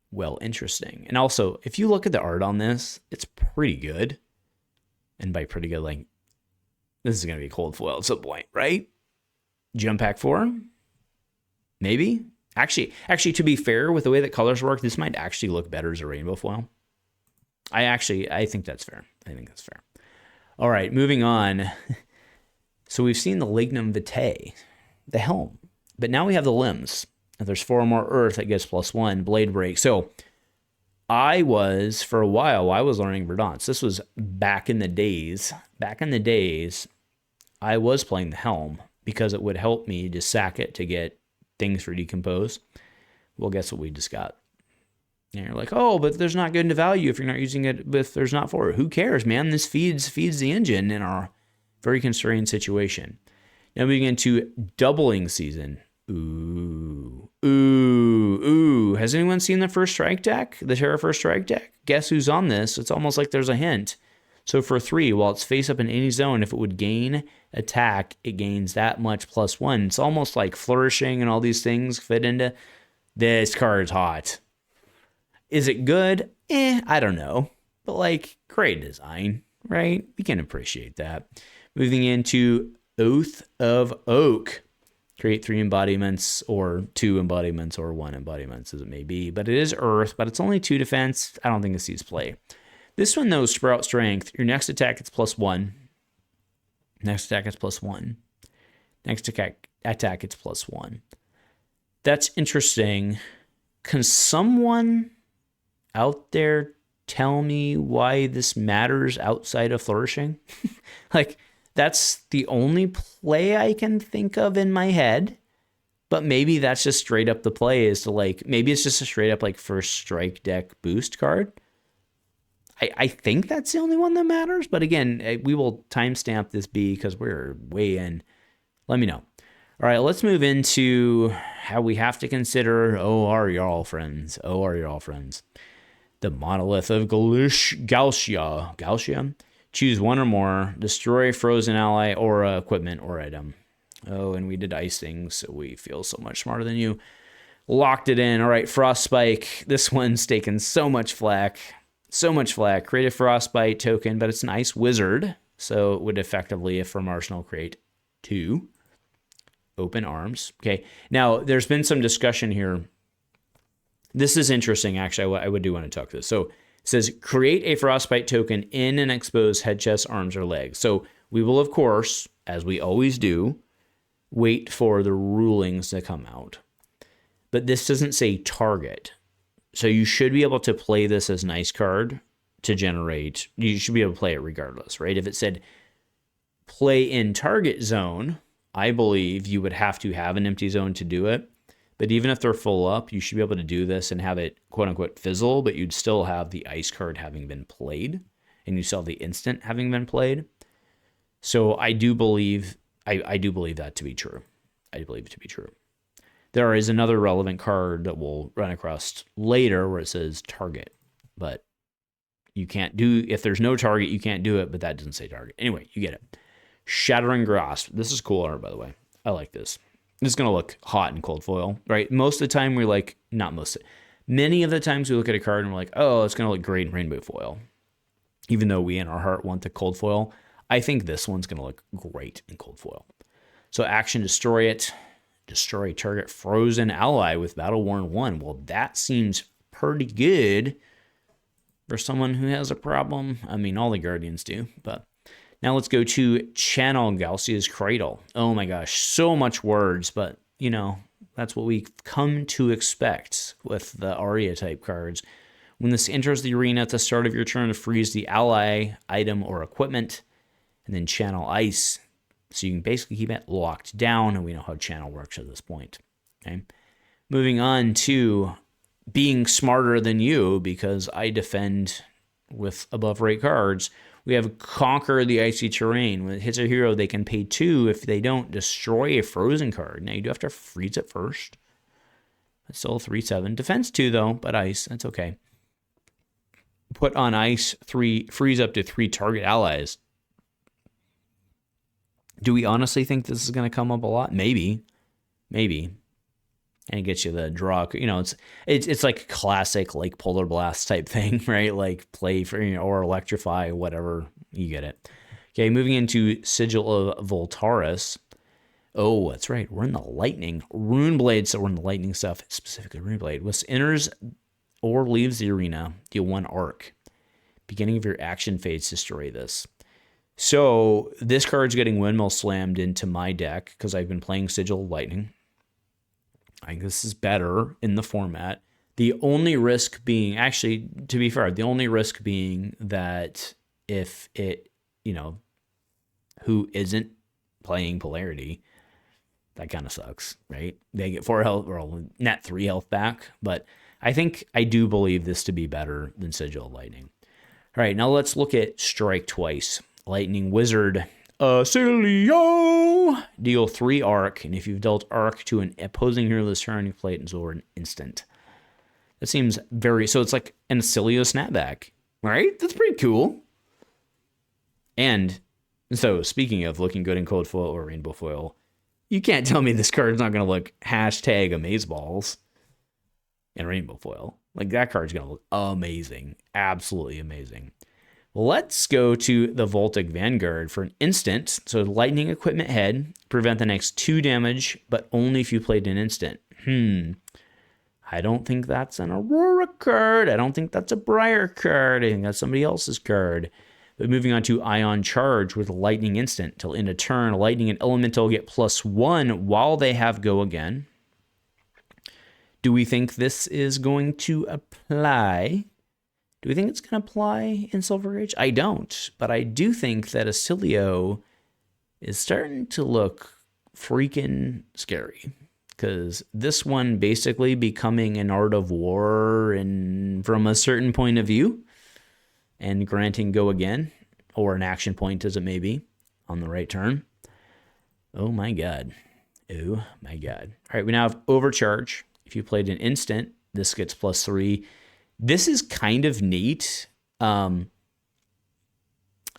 S1: Well, interesting. And also, if you look at the art on this, it's pretty good. And by pretty good, like, this is going to be cold foil at some point, right? Jump pack 4? Maybe? Actually, to be fair, with the way that colors work, this might actually look better as a rainbow foil. I think that's fair. All right, moving on. So we've seen the Lignum Vitae, the helm, but now we have the limbs. If there's 4 more earth, it gets +1, blade break. So for a while, I was learning Verdance. This was back in the days. I was playing the helm because it would help me to sack it to get things for decompose. Well, guess what we just got? And you're like, oh, but there's not good into value if you're not using it, if there's not 4. Who cares, man? This feeds the engine in our very constrained situation. Now moving into doubling season. Ooh. Has anyone seen the First Strike deck? The Terra First Strike deck? Guess who's on this? It's almost like there's a hint. So for 3, while it's face up in any zone, if it would gain attack, it gains that much +1. It's almost like flourishing and all these things fit into. This card's hot. Is it good? I don't know. But like, great design, right? We can appreciate that. Moving into Oath of Oak. Create 3 embodiments or 2 embodiments or 1 embodiments as it may be. But it is Earth, but it's only 2 defense. I don't think it sees play. This one, though, Sprout Strength. Your next attack, it's +1. Next attack, it's +1. Next attack, it's +1. That's interesting. Can someone out there tell me why this matters outside of flourishing? Like, that's the only play I can think of in my head. But maybe that's just straight up the play is to like, maybe it's just a straight up like first strike deck boost card. I think that's the only one that matters. But again, we will timestamp this B because we're way in. Let me know. All right, let's move into how we have to consider, are y'all friends? The Monolith of Gautia. Choose one or more. Destroy frozen ally or equipment or item. Oh, and we did ice things, so we feel so much smarter than you. Locked it in. All right, Frostspike. This one's taken so much flack. So much flack. Create a Frostbite token, but it's an ice wizard. So it would effectively, if from Arsenal, create 2. Open arms. Okay. Now, there's been some discussion here. This is interesting, actually. I do want to talk this. So it says, create a Frostbite token in an exposed head, chest, arms, or legs. So we will, of course, as we always do, wait for the rulings to come out. But this doesn't say target. So you should be able to play this as an ice card to generate. You should be able to play it regardless, right? If it said play in target zone, I believe you would have to have an empty zone to do it. But even if they're full up, you should be able to do this and have it quote unquote fizzle, but you'd still have the ice card having been played and you still have the instant having been played. So I do believe that to be true. I believe it to be true. There is another relevant card that we'll run across later where it says target, but you can't do, if there's no target, you can't do it, but that doesn't say target. Anyway, you get it. Shattering Grasp. This is cool art, by the way. I like this. This is going to look hot in cold foil, right? Most of the time we're like, not most, many of the times we look at a card and we're like, oh, it's going to look great in rainbow foil. Even though we in our heart want the cold foil, I think this one's going to look great in cold foil. So action, destroy it. Destroy target frozen ally with Battle Worn 1. Well, that seems pretty good for someone who has a problem. I mean, all the Guardians do, but now let's go to Channel Galcia's Cradle. Oh my gosh, so much words, but you know, that's what we've come to expect with the Aria type cards. When this enters the arena at the start of your turn, freeze the ally, item, or equipment, and then channel ice. So you can basically keep it locked down, and we know how channel works at this point. Okay. Moving on to being smarter than you, because I defend with above rate cards. We have Conquer the Icy Terrain. When it hits a hero, they can pay 2. If they don't, destroy a frozen card. Now you do have to freeze it first. It's still 3/7. Defense 2 though, but ice, that's okay. Put on ice 3, freeze up to 3 target allies. Do we honestly think this is going to come up a lot? Maybe. And it gets you the draw. You know, it's like classic like Polar Blast type thing, right? Like play for, you know, or electrify, whatever. You get it. Okay, moving into Sigil of Voltaris. Oh, that's right. We're in the Lightning. Runeblade, so we're in the Lightning stuff, specifically Runeblade. When enters or leaves the arena, deal 1 arc. Beginning of your action phase, destroy this. So this card's getting Windmill Slammed into my deck because I've been playing Sigil of Lightning. I think this is better in the format. The only risk being, actually, to be fair, the only risk being that if it, you know, who isn't playing Polarity, that kind of sucks, right? They get 4 health, or net 3 health back. But I do believe this to be better than Sigil of Lightning. All right, now let's look at Strike Twice. Lightning Wizard, Azalea, deal 3 arc, and if you've dealt arc to an opposing hero this turn, you play it into an instant. That seems very, so it's like an Azalea snapback, right? That's pretty cool. And so speaking of looking good in cold foil or rainbow foil, you can't tell me this card's not going to look hashtag amazeballs in rainbow foil. Like that card's going to look amazing, absolutely amazing. Let's go to the Voltic Vanguard for an instant. So lightning equipment head, prevent the next 2 damage, but only if you played an instant. I don't think that's an Aurora card. I don't think that's a Briar card. I think that's somebody else's card. But moving on to Ion Charge with lightning instant. Till end of turn, lightning and elemental get +1 while they have go again. Do we think this is going to apply? Do we think it's going to apply in Silver Age? I don't, but I do think that Azalea is starting to look freaking scary, because this one basically becoming an Art of War and from a certain point of view, and granting go again, or an action point as it may be, on the right turn. Oh my god. Oh my god. All right, we now have Overcharge. If you played an instant, this gets +3. This is kind of neat.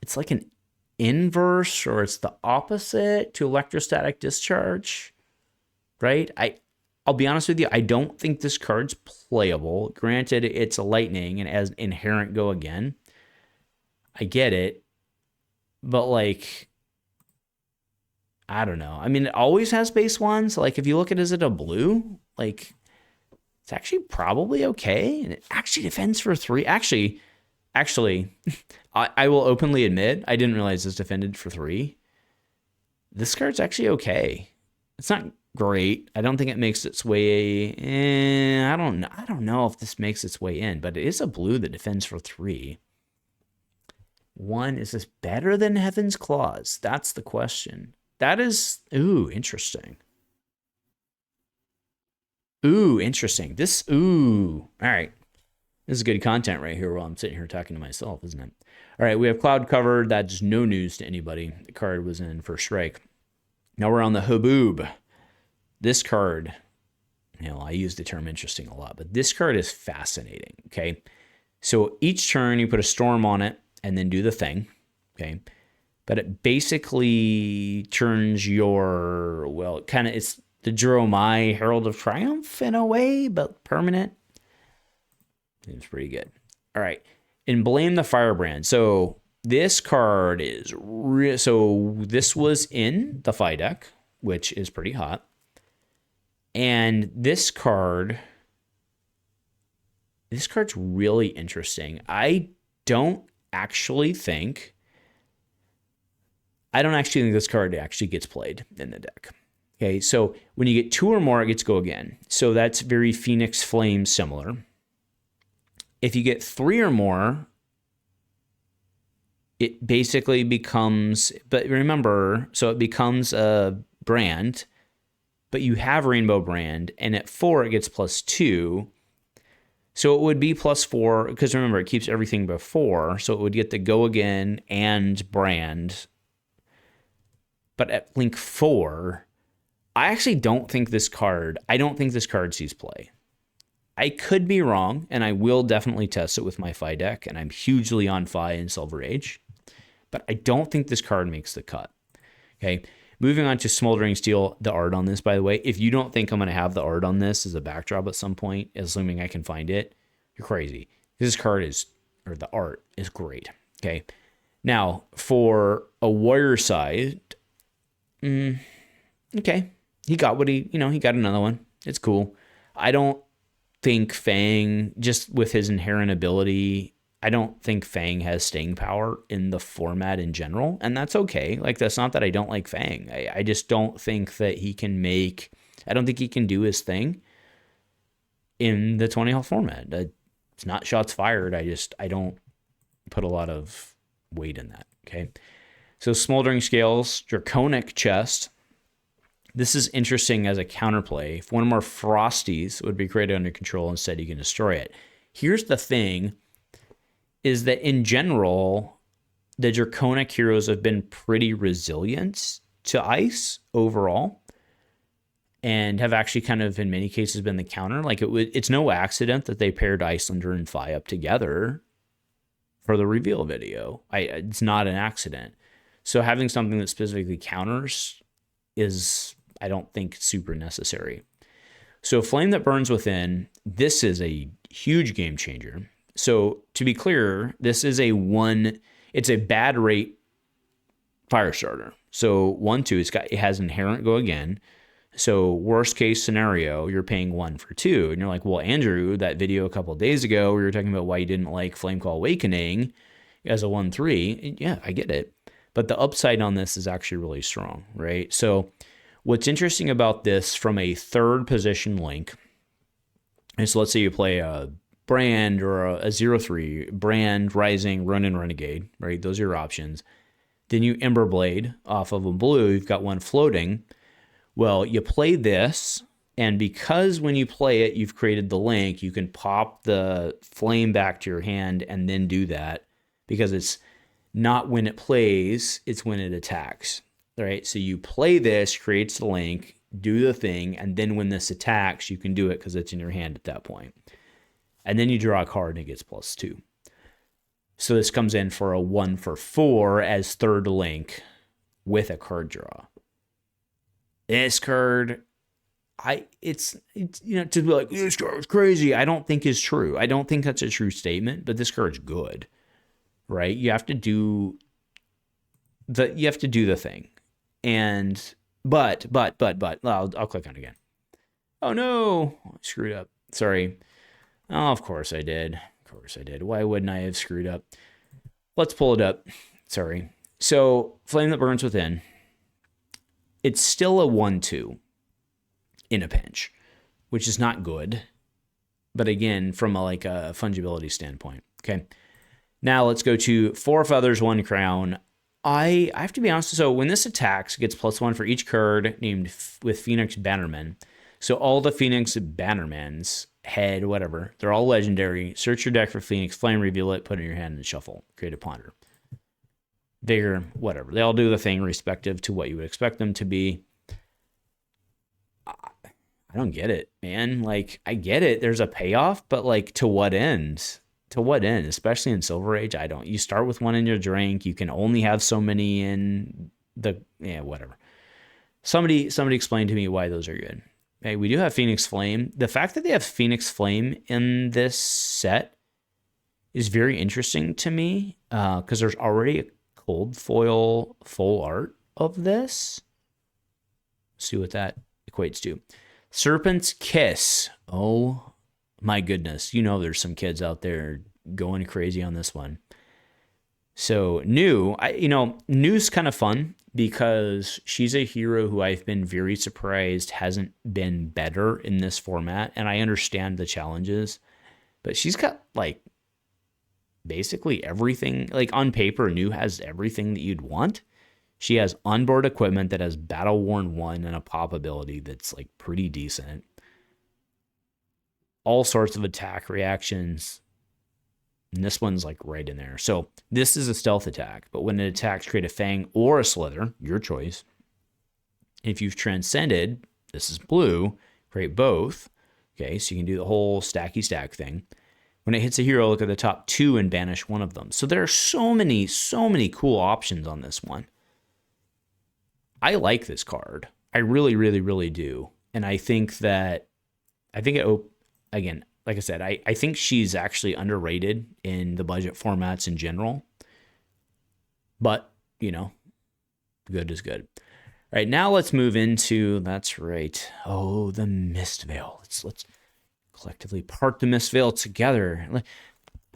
S1: it's like an inverse, or it's the opposite to electrostatic discharge, right? I'll be honest with you, I don't think this card's playable. Granted, it's a lightning and as inherent go again. I get it. But like, I don't know. I mean, it always has base ones. Like if you look at, is it a blue? Like it's actually probably okay. And it actually defends for 3. Actually, I will openly admit, I didn't realize this defended for 3. This card's actually okay. It's not great. I don't think it makes its way. I don't know if this makes its way in, but it is a blue that defends for 3. 1, is this better than Heaven's Claws? That's the question. That is, ooh, interesting. Ooh, interesting. This, ooh, all right. This is good content right here while I'm sitting here talking to myself, isn't it? All right, we have Cloud covered. That's no news to anybody. The card was in First Strike. Now we're on the Haboob. This card, you know, I use the term interesting a lot, but this card is fascinating, okay? So each turn you put a storm on it and then do the thing, okay? But it basically turns your, well, kind of, it's the Jeromai Herald of Triumph in a way, but permanent. It's pretty good. All right. And Blame the Firebrand. So this card is, so this was in the Fi deck, which is pretty hot. And this card's really interesting. I don't actually think this card actually gets played in the deck. Okay, so when you get 2 or more, it gets Go Again. So that's very Phoenix Flame similar. If you get 3 or more, it basically becomes, but remember, so it becomes a brand, but you have Rainbow Brand, and at 4, it gets +2. So it would be +4, because remember, it keeps everything before, so it would get the Go Again and brand. But at link 4, I actually don't think this card sees play. I could be wrong, and I will definitely test it with my Fi deck, and I'm hugely on Fi in Silver Age, but I don't think this card makes the cut. Okay, moving on to Smoldering Steel, the art on this, by the way, if you don't think I'm going to have the art on this as a backdrop at some point, assuming I can find it, you're crazy. This card is, or the art is great. Okay, now for a warrior side, okay, he got what he got another one. It's cool. I don't think Fang, just with his inherent ability, I don't think Fang has staying power in the format in general, and that's okay. Like, that's not that I don't like Fang. I just don't think that he can make, I don't think he can do his thing in the 20 health format. It's not shots fired. I don't put a lot of weight in that, okay? So Smoldering Scales, Draconic Chest. This is interesting as a counterplay. If one more Frosties would be created under control, instead you can destroy it. Here's the thing, is that in general, the Draconic heroes have been pretty resilient to ice overall, and have actually kind of, in many cases, been the counter. Like, it's no accident that they paired Icelander and Fi up together for the reveal video. It's not an accident. So having something that specifically counters is, I don't think, super necessary. So Flame That Burns Within, this is a huge game changer. So to be clear, this is it's a bad rate fire starter. So 1/2, it has inherent Go Again. So worst case scenario, you're paying 1 for 2. And you're like, well, Andrew, that video a couple of days ago, we were talking about why you didn't like Flamecall Awakening as a 1/3. Yeah, I get it. But the upside on this is actually really strong, right? So what's interesting about this from a third position link is, so let's say you play a Brand or a 0/3, Brand, Rising, Ronin, Renegade, right? Those are your options. Then you Emberblade off of a blue, you've got 1 floating. Well, you play this, and because when you play it, you've created the link, you can pop the flame back to your hand and then do that, because it's not when it plays, it's when it attacks, right? So you play this, creates the link, do the thing, and then when this attacks, you can do it because it's in your hand at that point. And then you draw a card and it gets +2. So this comes in for a 1 for 4 as third link with a card draw. This card, it's you know, to be like, this card's crazy, I don't think is true. I don't think that's a true statement, but this card's good, right? You have to do the thing. And but I'll click on it again. Oh no, I screwed up. Sorry. Oh, of course I did. Why wouldn't I have screwed up? Let's pull it up. Sorry. So, Flame That Burns Within. It's still a 1/2 in a pinch, which is not good. But again, from a fungibility standpoint. Okay. Now let's go to 4 Feathers, 1 Crown. I have to be honest. So when this attacks, it gets +1 for each card named with Phoenix Bannerman. So all the Phoenix Bannerman's head, whatever, they're all legendary. Search your deck for Phoenix Flame, reveal it, put it in your hand, and shuffle. Create a ponder. Vigor, whatever. They all do the thing respective to what you would expect them to be. I don't get it, man. Like, I get it. There's a payoff, but like, to what end? To what end? Especially in Silver Age, I don't. You start with 1 in your drink. You can only have so many in the, whatever. Somebody explain to me why those are good. Okay, we do have Phoenix Flame. The fact that they have Phoenix Flame in this set is very interesting to me because there's already a cold foil full art of this. Let's see what that equates to. Serpent's Kiss. Oh my goodness. You know there's some kids out there going crazy on this one. So New's kind of fun because she's a hero who I've been very surprised hasn't been better in this format. And I understand the challenges, but she's got like basically everything. Like on paper, New has everything that you'd want. She has onboard equipment that has Battle Worn 1 and a pop ability that's like pretty decent. All sorts of attack reactions. And this one's like right in there. So this is a stealth attack, but when it attacks, create a Fang or a Slither, your choice. If you've transcended, this is blue, create both. Okay, so you can do the whole stacky stack thing. When it hits a hero, look at the top 2 and banish one of them. So there are so many cool options on this one. I like this card. I really, really, really do. And I think again, like I said, I think she's actually underrated in the budget formats in general. But, good is good. All right, now let's move into, that's right. Oh, the Mist Veil. Let's collectively part the Mist Veil together.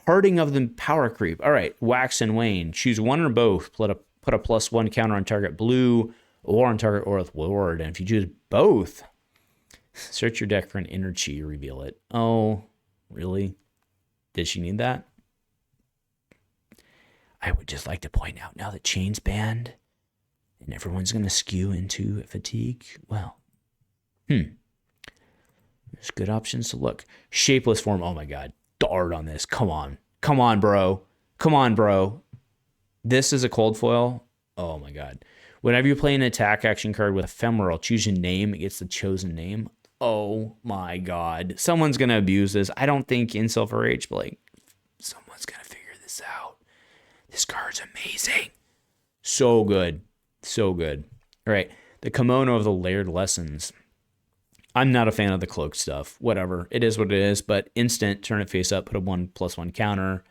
S1: Parting of the power creep. All right, Wax and Wane. Choose one or both. Put a +1 counter on target blue or on target Orth Lord. And if you choose both, search your deck for an inner chi, reveal it. Oh, really? Did she need that? I would just like to point out now that Chane's banned and everyone's going to skew into fatigue. Well, there's good options to look. Shapeless form. Oh my God. Dart on this. Come on. Come on, bro. Come on, bro. This is a cold foil. Oh my God. Whenever you play an attack action card with ephemeral, choose your name. It gets the chosen name. Oh my God. Someone's going to abuse this. I don't think in Silver Age, but like, someone's going to figure this out. This card's amazing. So good. So good. All right. The Kimono of the Layered Lessons. I'm not a fan of the cloak stuff. Whatever. It is what it is. But instant, turn it face up, put a 1/1 counter.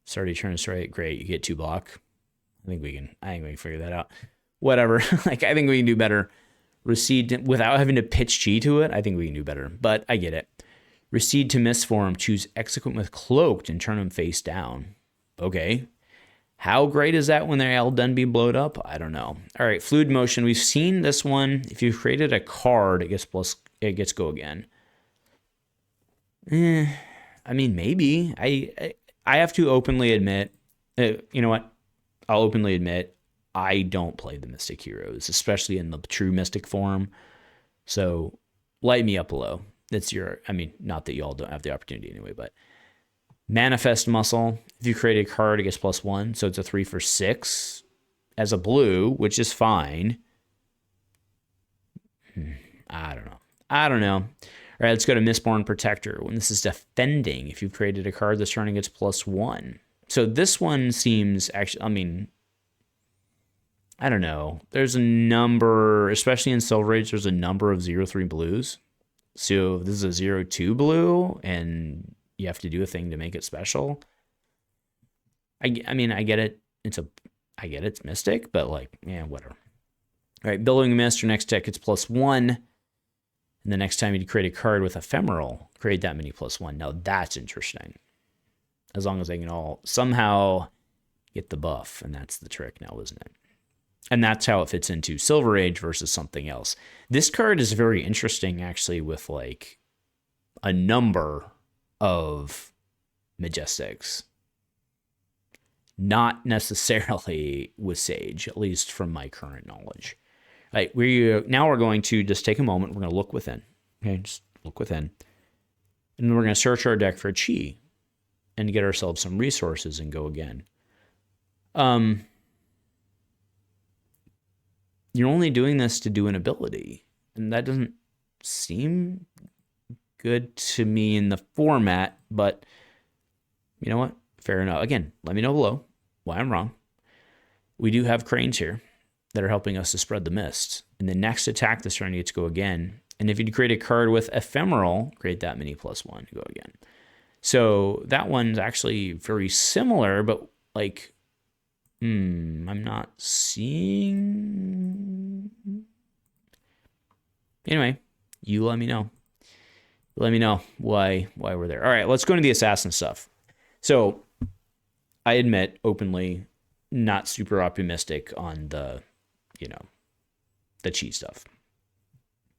S1: Started turn straight. Great. You get 2 block. I think we can figure that out. Whatever. Like, I think we can do better. Recede without having to pitch chi to it. I think we can do better, but I get it. Recede to Mist form. Choose Exequent with Cloaked and turn them face down. Okay. How great is that when they're all done being blowed up? I don't know. All right. Fluid Motion. We've seen this one. If you've created a card, it gets go again. I mean, maybe. I have to openly admit, you know what? I'll openly admit I don't play the Mystic heroes, especially in the true Mystic form. So light me up below. Not that y'all don't have the opportunity anyway, but Manifest Muscle. If you create a card, it gets +1. So it's a 3 for 6 as a blue, which is fine. I don't know. All right, let's go to Mistborn Protector. When this is defending, if you've created a card this turn, it gets +1. So this one seems actually, I mean, I don't know. There's a number, especially in Silver Age, there's a number of 0/3 blues. So if this is a 0/2 blue and you have to do a thing to make it special. I mean, I get it. I get it's Mystic, but like, yeah, whatever. All right, Billowing Mist, your next deck, it's +1. And the next time you create a card with Ephemeral, create that many +1. Now that's interesting. As long as they can all somehow get the buff, and that's the trick now, isn't it? And that's how it fits into Silver Age versus something else. This card is very interesting, actually, with like a number of Majestics. Not necessarily with Sage, at least from my current knowledge. All right, now we're going to just take a moment. We're going to look within. Okay, just look within. And then we're going to search our deck for Chi and get ourselves some resources and go again. You're only doing this to do an ability, and that doesn't seem good to me in the format, but you know what? Fair enough. Again, let me know below why I'm wrong. We do have cranes here that are helping us to spread the mist. And the next attack this turn, you get to go again. And if you create a card with Ephemeral, create that many +1, go again. So that one's actually very similar, but like, I'm not seeing. Anyway, you let me know. Let me know why we're there. All right, let's go into the assassin stuff. So I admit openly, not super optimistic on the, the cheat stuff,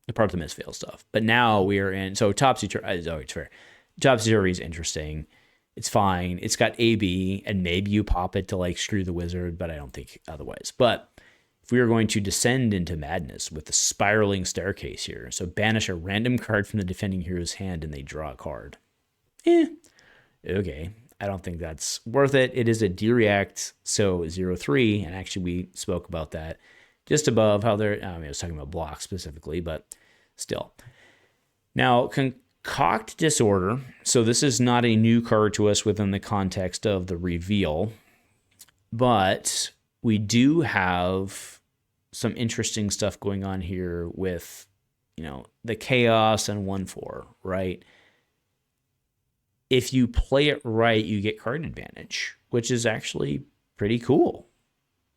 S1: the part of the misfail stuff. But now we are in, so Topsy-Turvy, it's fair. Topsy-Turvy is interesting. It's fine. It's got AB, and maybe you pop it to like screw the wizard, but I don't think otherwise. But if we are going to descend into madness with the spiraling staircase here, so banish a random card from the defending hero's hand and they draw a card. Okay. I don't think that's worth it. It is a D-React, so 0/3, and actually we spoke about that just above how they're, I was talking about blocks specifically, but still. Now, Concoct Disorder, so this is not a new card to us within the context of the reveal, but we do have some interesting stuff going on here with, the Chaos and 1/4, right? If you play it right, you get card advantage, which is actually pretty cool,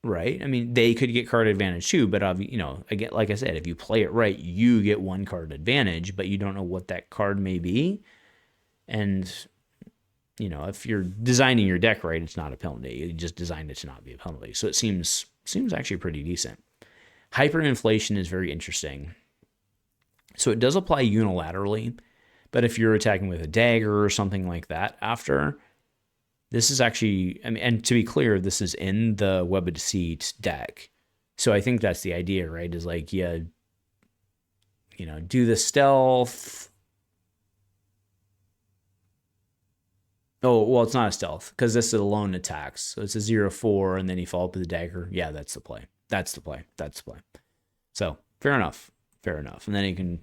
S1: right? I mean, they could get card advantage too, but again, like I said, if you play it right, you get 1 card advantage, but you don't know what that card may be. And, if you're designing your deck right, it's not a penalty. You just designed it to not be a penalty. So it seems actually pretty decent. Hyperinflation is very interesting. So it does apply unilaterally. But if you're attacking with a dagger or something like that after, this is actually, and to be clear, this is in the Web of Deceit deck. So I think that's the idea, right? Is like, do the stealth. Oh, well, it's not a stealth because this is a lone attack. So it's a 0/4 and then you follow up with a dagger. Yeah, that's the play. That's the play. So fair enough. And then you can,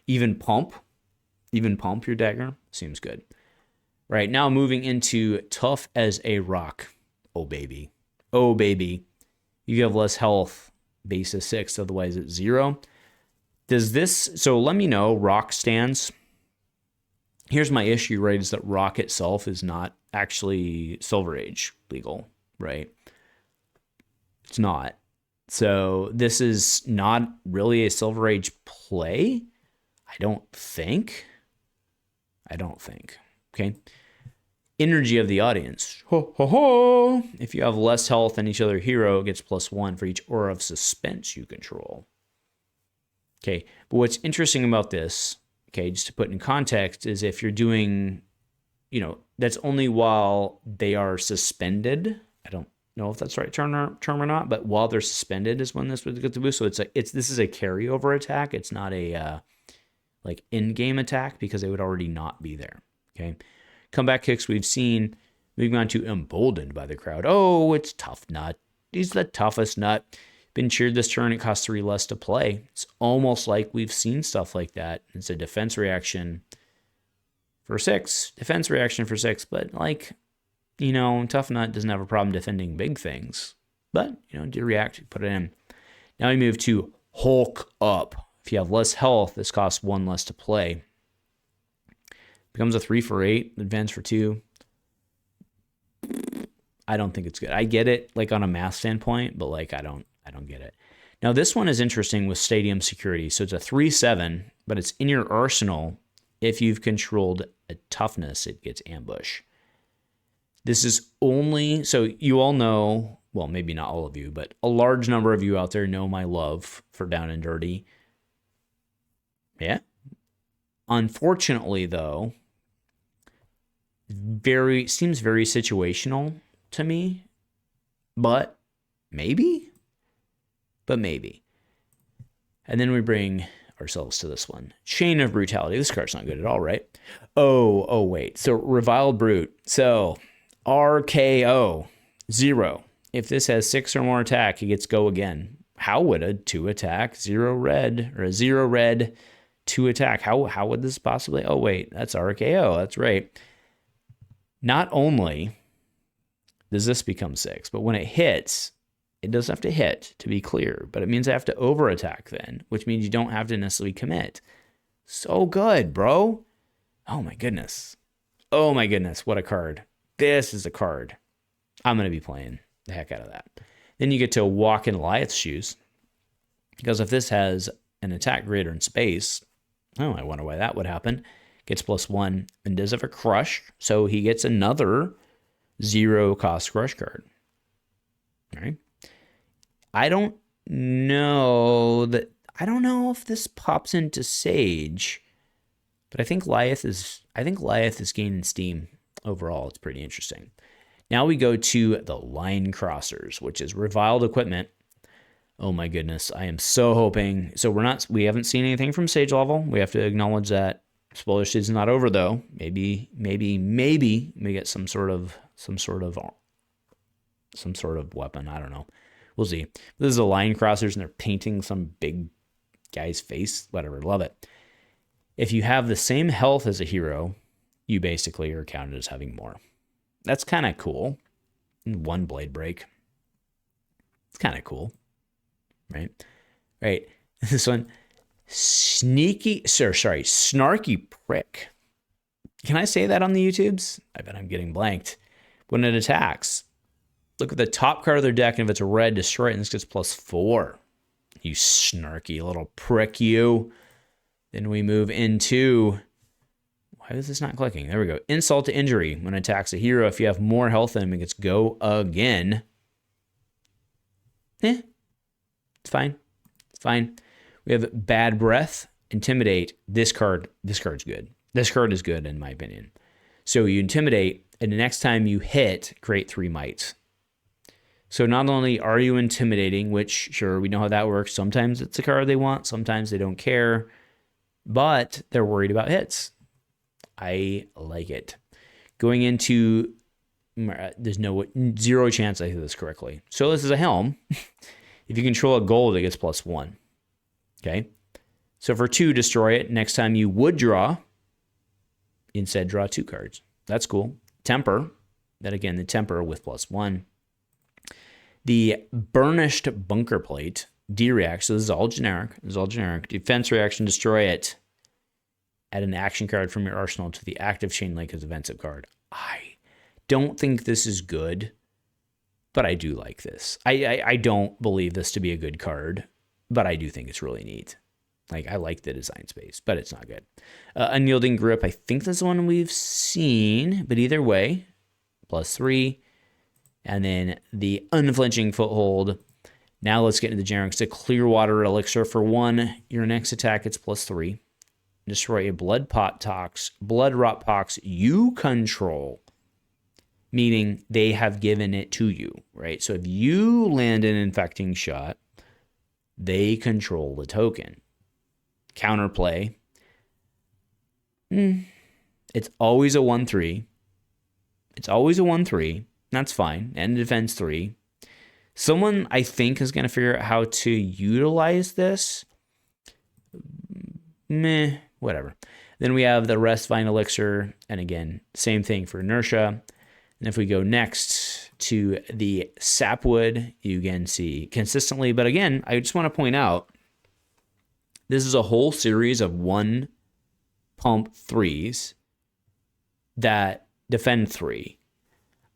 S1: even pump your dagger. Seems good. Right, now moving into Tough as a Rock. Oh, baby. You have less health, base is 6, otherwise it's 0. So let me know, rock stands. Here's my issue, right, is that rock itself is not actually Silver Age legal, right? It's not. So this is not really a Silver Age play, I don't think. Okay. Energy of the audience. Ho, ho, ho. If you have less health than each other hero, it gets +1 for each aura of suspense you control. Okay. But what's interesting about this, okay, just to put in context, is if you're doing, that's only while they are suspended. I don't know if that's the right term or not, but while they're suspended is when this would get the boost. So this is a carryover attack. It's not a like in-game attack because they would already not be there. Okay. Comeback kicks we've seen. Moving on to Emboldened by the crowd. Oh, it's Tough Nut. He's the toughest nut. Been cheered this turn. It costs 3 less to play. It's almost like we've seen stuff like that. It's a defense reaction for 6. Defense reaction for 6, but like, you know, Tough Nut doesn't have a problem defending big things. But, you know, do react, put it in. Now we move to Hulk Up. If you have less health, this costs 1 less to play. Becomes a 3 for 8, advance for 2. I don't think it's good. I get it, like on a math standpoint, but like I don't get it. Now this one is interesting with Stadium Security. So it's a 3/7, but it's in your arsenal. If you've controlled a toughness, it gets ambush. This is only, so you all know, well, maybe not all of you, but a large number of you out there know my love for Down and Dirty. Yeah. Unfortunately, though, seems very situational to me, but maybe. And then we bring ourselves to this one. Chain of Brutality. This card's not good at all, right? Oh, wait. So Reviled Brute. So RKO 0. If this has 6 or more attack, it gets go again. How would a 2 attack, 0 red, or a 0 red, 2 attack? How would this possibly? Oh, wait. That's RKO. That's right. Not only does this become 6, but when it hits, it does have to hit, to be clear, but it means I have to over attack then, which means you don't have to necessarily commit. So good, bro. Oh my goodness. What a card. This is a card. I'm going to be playing the heck out of that. Then you get to walk in Goliath's shoes, because if this has an attack greater in space, oh, I wonder why that would happen. Gets +1 and does have a crush, so he gets another 0 cost crush card. All right. I don't know if this pops into Sage, but I think Goliath is gaining steam overall. It's pretty interesting. Now we go to the Line Crossers, which is reviled equipment. Oh my goodness, I am so hoping. So we haven't seen anything from Sage level. We have to acknowledge that. Spoiler season's not over though. Maybe we get some sort of weapon. I don't know. We'll see. This is the Line Crossers, and they're painting some big guy's face. Whatever. Love it. If you have the same health as a hero, you basically are counted as having more. That's kind of cool. 1 blade break. It's kind of cool. Right? Right. This one. Snarky Prick. Can I say that on the YouTubes? I bet I'm getting blanked. When it attacks, look at the top card of their deck, and if it's a red, destroy it, and this gets +4. You snarky little prick, you. Then we move into, why is this not clicking? There we go. Insult to Injury. When it attacks a hero, if you have more health than him, it gets go again. It's fine. It's fine. We have Bad Breath, Intimidate. This card's good. This card is good, in my opinion. So you Intimidate, and the next time you hit, create 3 mites. So not only are you intimidating, which, sure, we know how that works. Sometimes it's a card they want. Sometimes they don't care. But they're worried about hits. I like it. Going into, there's 0 chance I hit this correctly. So this is a Helm. If you control a gold, it gets +1. Okay? So for 2, destroy it. Next time you would draw, instead draw 2 cards. That's cool. Temper. Then again, the Temper with +1. The Burnished Bunker Plate, D-React, so this is all generic. Defense reaction, destroy it. Add an action card from your arsenal to the active Chain Link as a defensive card. I don't think this is good, but I do like this. I don't believe this to be a good card, but I do think it's really neat. Like, I like the design space, but it's not good. Unyielding Grip, I think that's the one we've seen, but either way, +3. And then the Unflinching Foothold. Now let's get into the generics. The Clearwater Elixir. For 1, your next attack, it's +3. Destroy a Blood Rot Pox you control. Meaning they have given it to you, right? So if you land an Infecting Shot, they control the token. Counterplay. It's always a 1/3. That's fine. And defense 3. Someone, I think, is going to figure out how to utilize this. Whatever. Then we have the Rest Vine Elixir. And again, same thing for Inertia. And if we go next to the Sapwood, you can see consistently. But again, I just want to point out, this is a whole series of 1 pump 3s that defend 3.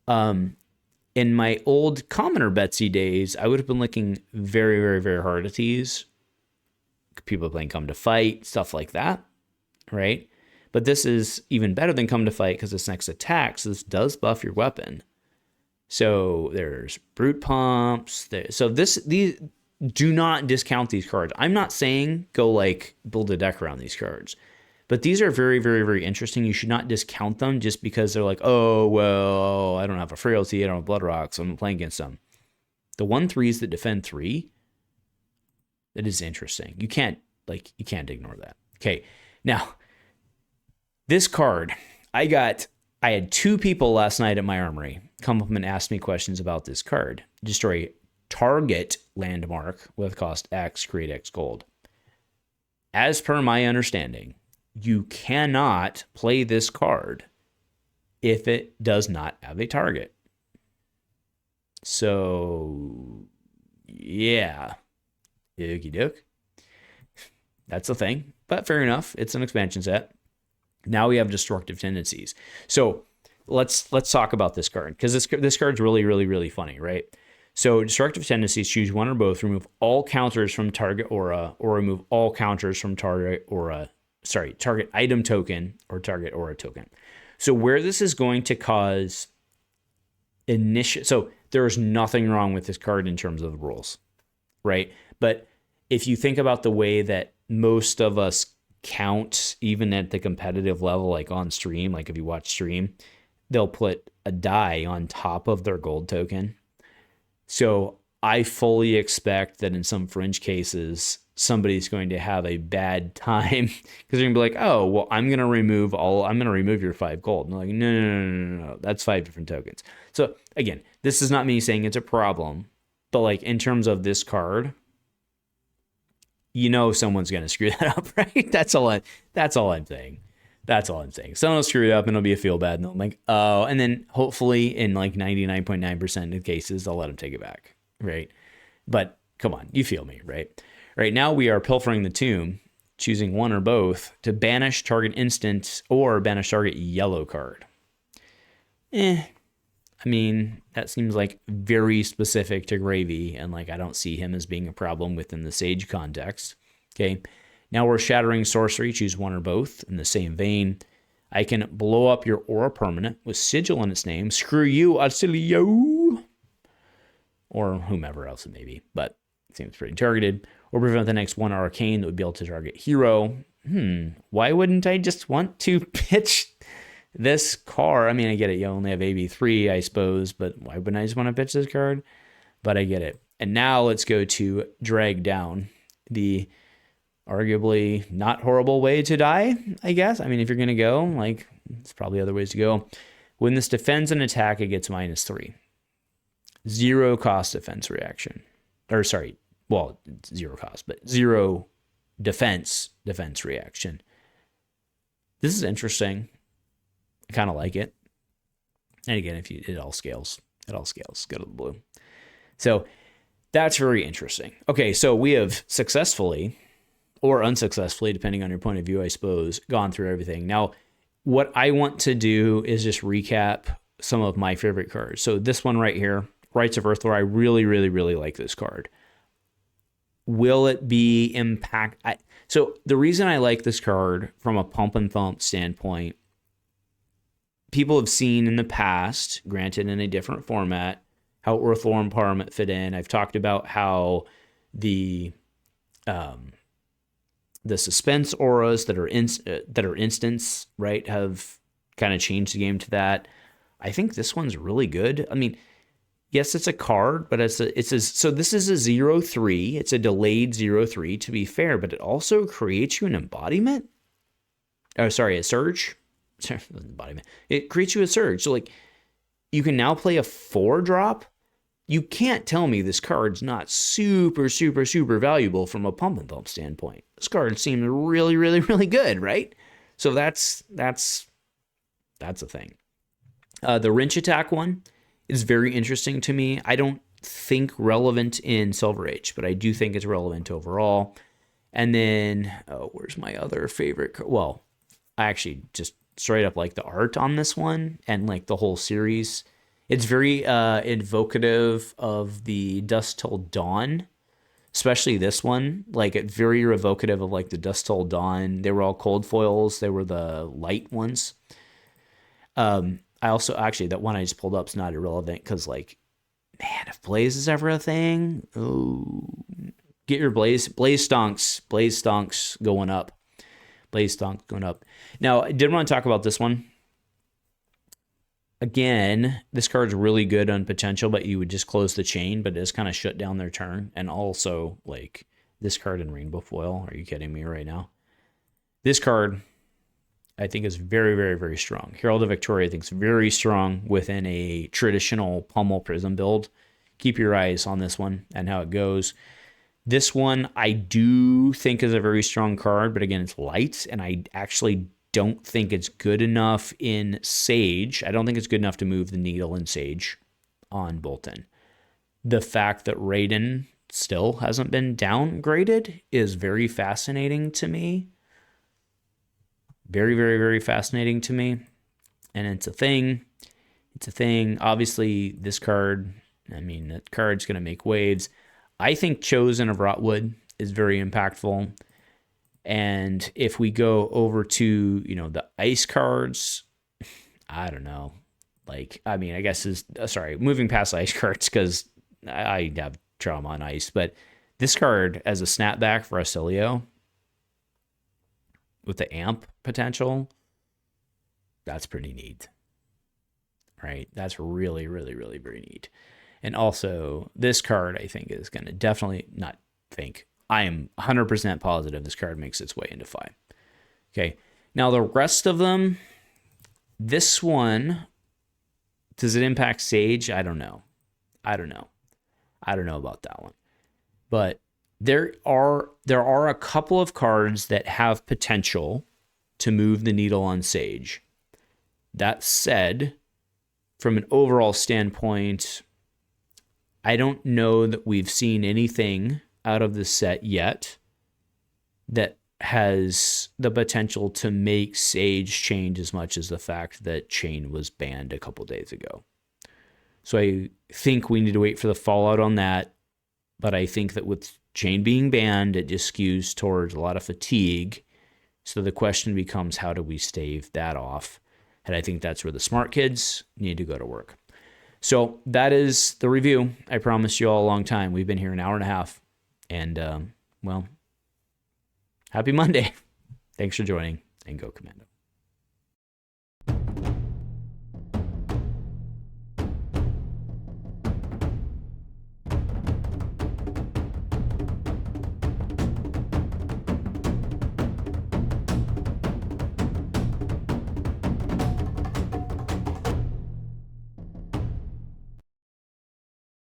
S1: In my old Commoner Betsy days, I would have been looking very, very, very hard at these. People playing Come to Fight, stuff like that, right? But this is even better than Come to Fight because this next attack, so this does buff your weapon. So there's Brute Pumps. These do not discount these cards. I'm not saying go like build a deck around these cards. But these are very, very, very interesting. You should not discount them just because they're like, oh, well, I don't have a frailty, I don't have blood rocks, so I'm playing against them. The 1/3s that defend 3, that is interesting. You can't ignore that. Okay, now, this card, I had 2 people last night at my armory come up and ask me questions about this card. Destroy target landmark with cost X, create X gold. As per my understanding, you cannot play this card if it does not have a target. So, yeah. Okie doke. That's the thing. But fair enough. It's an expansion set. Now we have destructive tendencies. So let's talk about this card, because this card's really, really, really funny, right? So destructive tendencies, choose one or both, remove all counters from target aura, or remove all counters from target item token or target aura token. So where this is going to cause so there's nothing wrong with this card in terms of the rules, right? But if you think about the way that most of us count, even at the competitive level, like on stream, like if you watch stream, they'll put a die on top of their gold token. So I fully expect that in some fringe cases, somebody's going to have a bad time because they're gonna be like, oh, well, I'm gonna remove your 5 gold. And they're like, no, that's 5 different tokens. So again, this is not me saying it's a problem, but like in terms of this card, someone's gonna screw that up, right? That's all I'm saying. Someone will screw it up and it'll be a feel bad, and they'll like, oh, and then hopefully in like 99.9% of cases, they'll let them take it back, right? But come on, you feel me, right? Right now we are pilfering the tomb, choosing one or both to banish target instant or banish target yellow card. I mean, that seems like very specific to Rathe, and like I don't see him as being a problem within the Sage context. Okay, now we're shattering sorcery, choose one or both. In the same vein, I can blow up your aura permanent with sigil in its name. Screw you, Azalea, or whomever else it may be, but it seems pretty targeted. Or prevent the next one arcane that would be able to target hero. Why wouldn't I just want to pitch this card? I mean, I get it. You only have AB3, I suppose, but why wouldn't I just want to pitch this card? But I get it. And now let's go to drag down, the arguably not horrible way to die, I guess. I mean, if you're going to go, like, there's probably other ways to go. When this defends an attack, it gets -3. 0 cost defense reaction. Or sorry, well, 0 cost, but 0 defense reaction. This is interesting. I kind of like it. And again, it all scales. Go to the blue. So that's very interesting. Okay, so we have successfully or unsuccessfully, depending on your point of view, I suppose, gone through everything. Now, what I want to do is just recap some of my favorite cards. So this one right here, Rites of Earthlore, I really, really, really like this card. Will it be impact? So the reason I like this card from a pump and thump standpoint, people have seen in the past, granted in a different format, how Earthlore Empowerment fit in. I've talked about how the suspense auras that are instants, right, have kind of changed the game to that. I think this one's really good. I mean, yes, it's a card, but so this is a 0/3. It's a delayed 0/3 to be fair, but it also creates you an embodiment. Oh, sorry, a surge. Sorry, embodiment. It creates you a surge. So like, you can now play a 4-drop. You can't tell me this card's not super, super, super valuable from a pump and thump standpoint. This card seems really, really, really good, right? So that's a thing. The wrench attack one is very interesting to me. I don't think relevant in Silver Age, but I do think it's relevant overall. And then, where's my other favorite? Well, I actually just straight up like the art on this one and like the whole series. It's very evocative of the Dusk Till Dawn, especially this one. Like, it's very evocative of like the Dusk Till Dawn. They were all cold foils. They were the light ones. I also, actually, that one I just pulled up is not irrelevant because, like, man, if Blaze is ever a thing, oh, get your Blaze Stonks going up. Blaze Stonks going up. Now, I did want to talk about this one. Again, this card's really good on potential, but you would just close the Chane, but it just kind of shut down their turn. And also, like, this card in Rainbow Foil. Are you kidding me right now? This card, I think, is very, very, very strong. Herald of Victoria, I think, is very strong within a traditional Pummel Prism build. Keep your eyes on this one and how it goes. This one, I do think is a very strong card, but again, it's light, and I actually don't think it's good enough in Sage. I don't think it's good enough to move the needle in Sage on Boltyn. The fact that Raiden still hasn't been downgraded is very fascinating to me. Very, very, very fascinating to me. And it's a thing. It's a thing. Obviously, this card, I mean, that card's going to make waves. I think Chosen of Rotwood is very impactful. And if we go over to, you know, the ice cards, I don't know. Like, I mean, I guess is moving past ice cards because I have trauma on ice. But this card as a snapback for Azalea with the amp potential, that's pretty neat, right? That's really, really, really very neat. And also, this card, I think, is going to definitely, not think, I am 100% positive this card makes its way into 5. Okay, now the rest of them, this one, does it impact Sage? I don't know. I don't know about that one. But there are a couple of cards that have potential to move the needle on Sage. That said, from an overall standpoint, I don't know that we've seen anything out of the set yet that has the potential to make Sage change as much as the fact that Chane was banned a couple days ago. So I think we need to wait for the fallout on that. But I think that with Chane being banned, it just skews towards a lot of fatigue. So the question becomes, how do we stave that off? And I think that's where the smart kids need to go to work. So that is the review. I promised you all a long time. We've been here an hour and a half. And, well, happy Monday. Thanks for joining, and go Commando.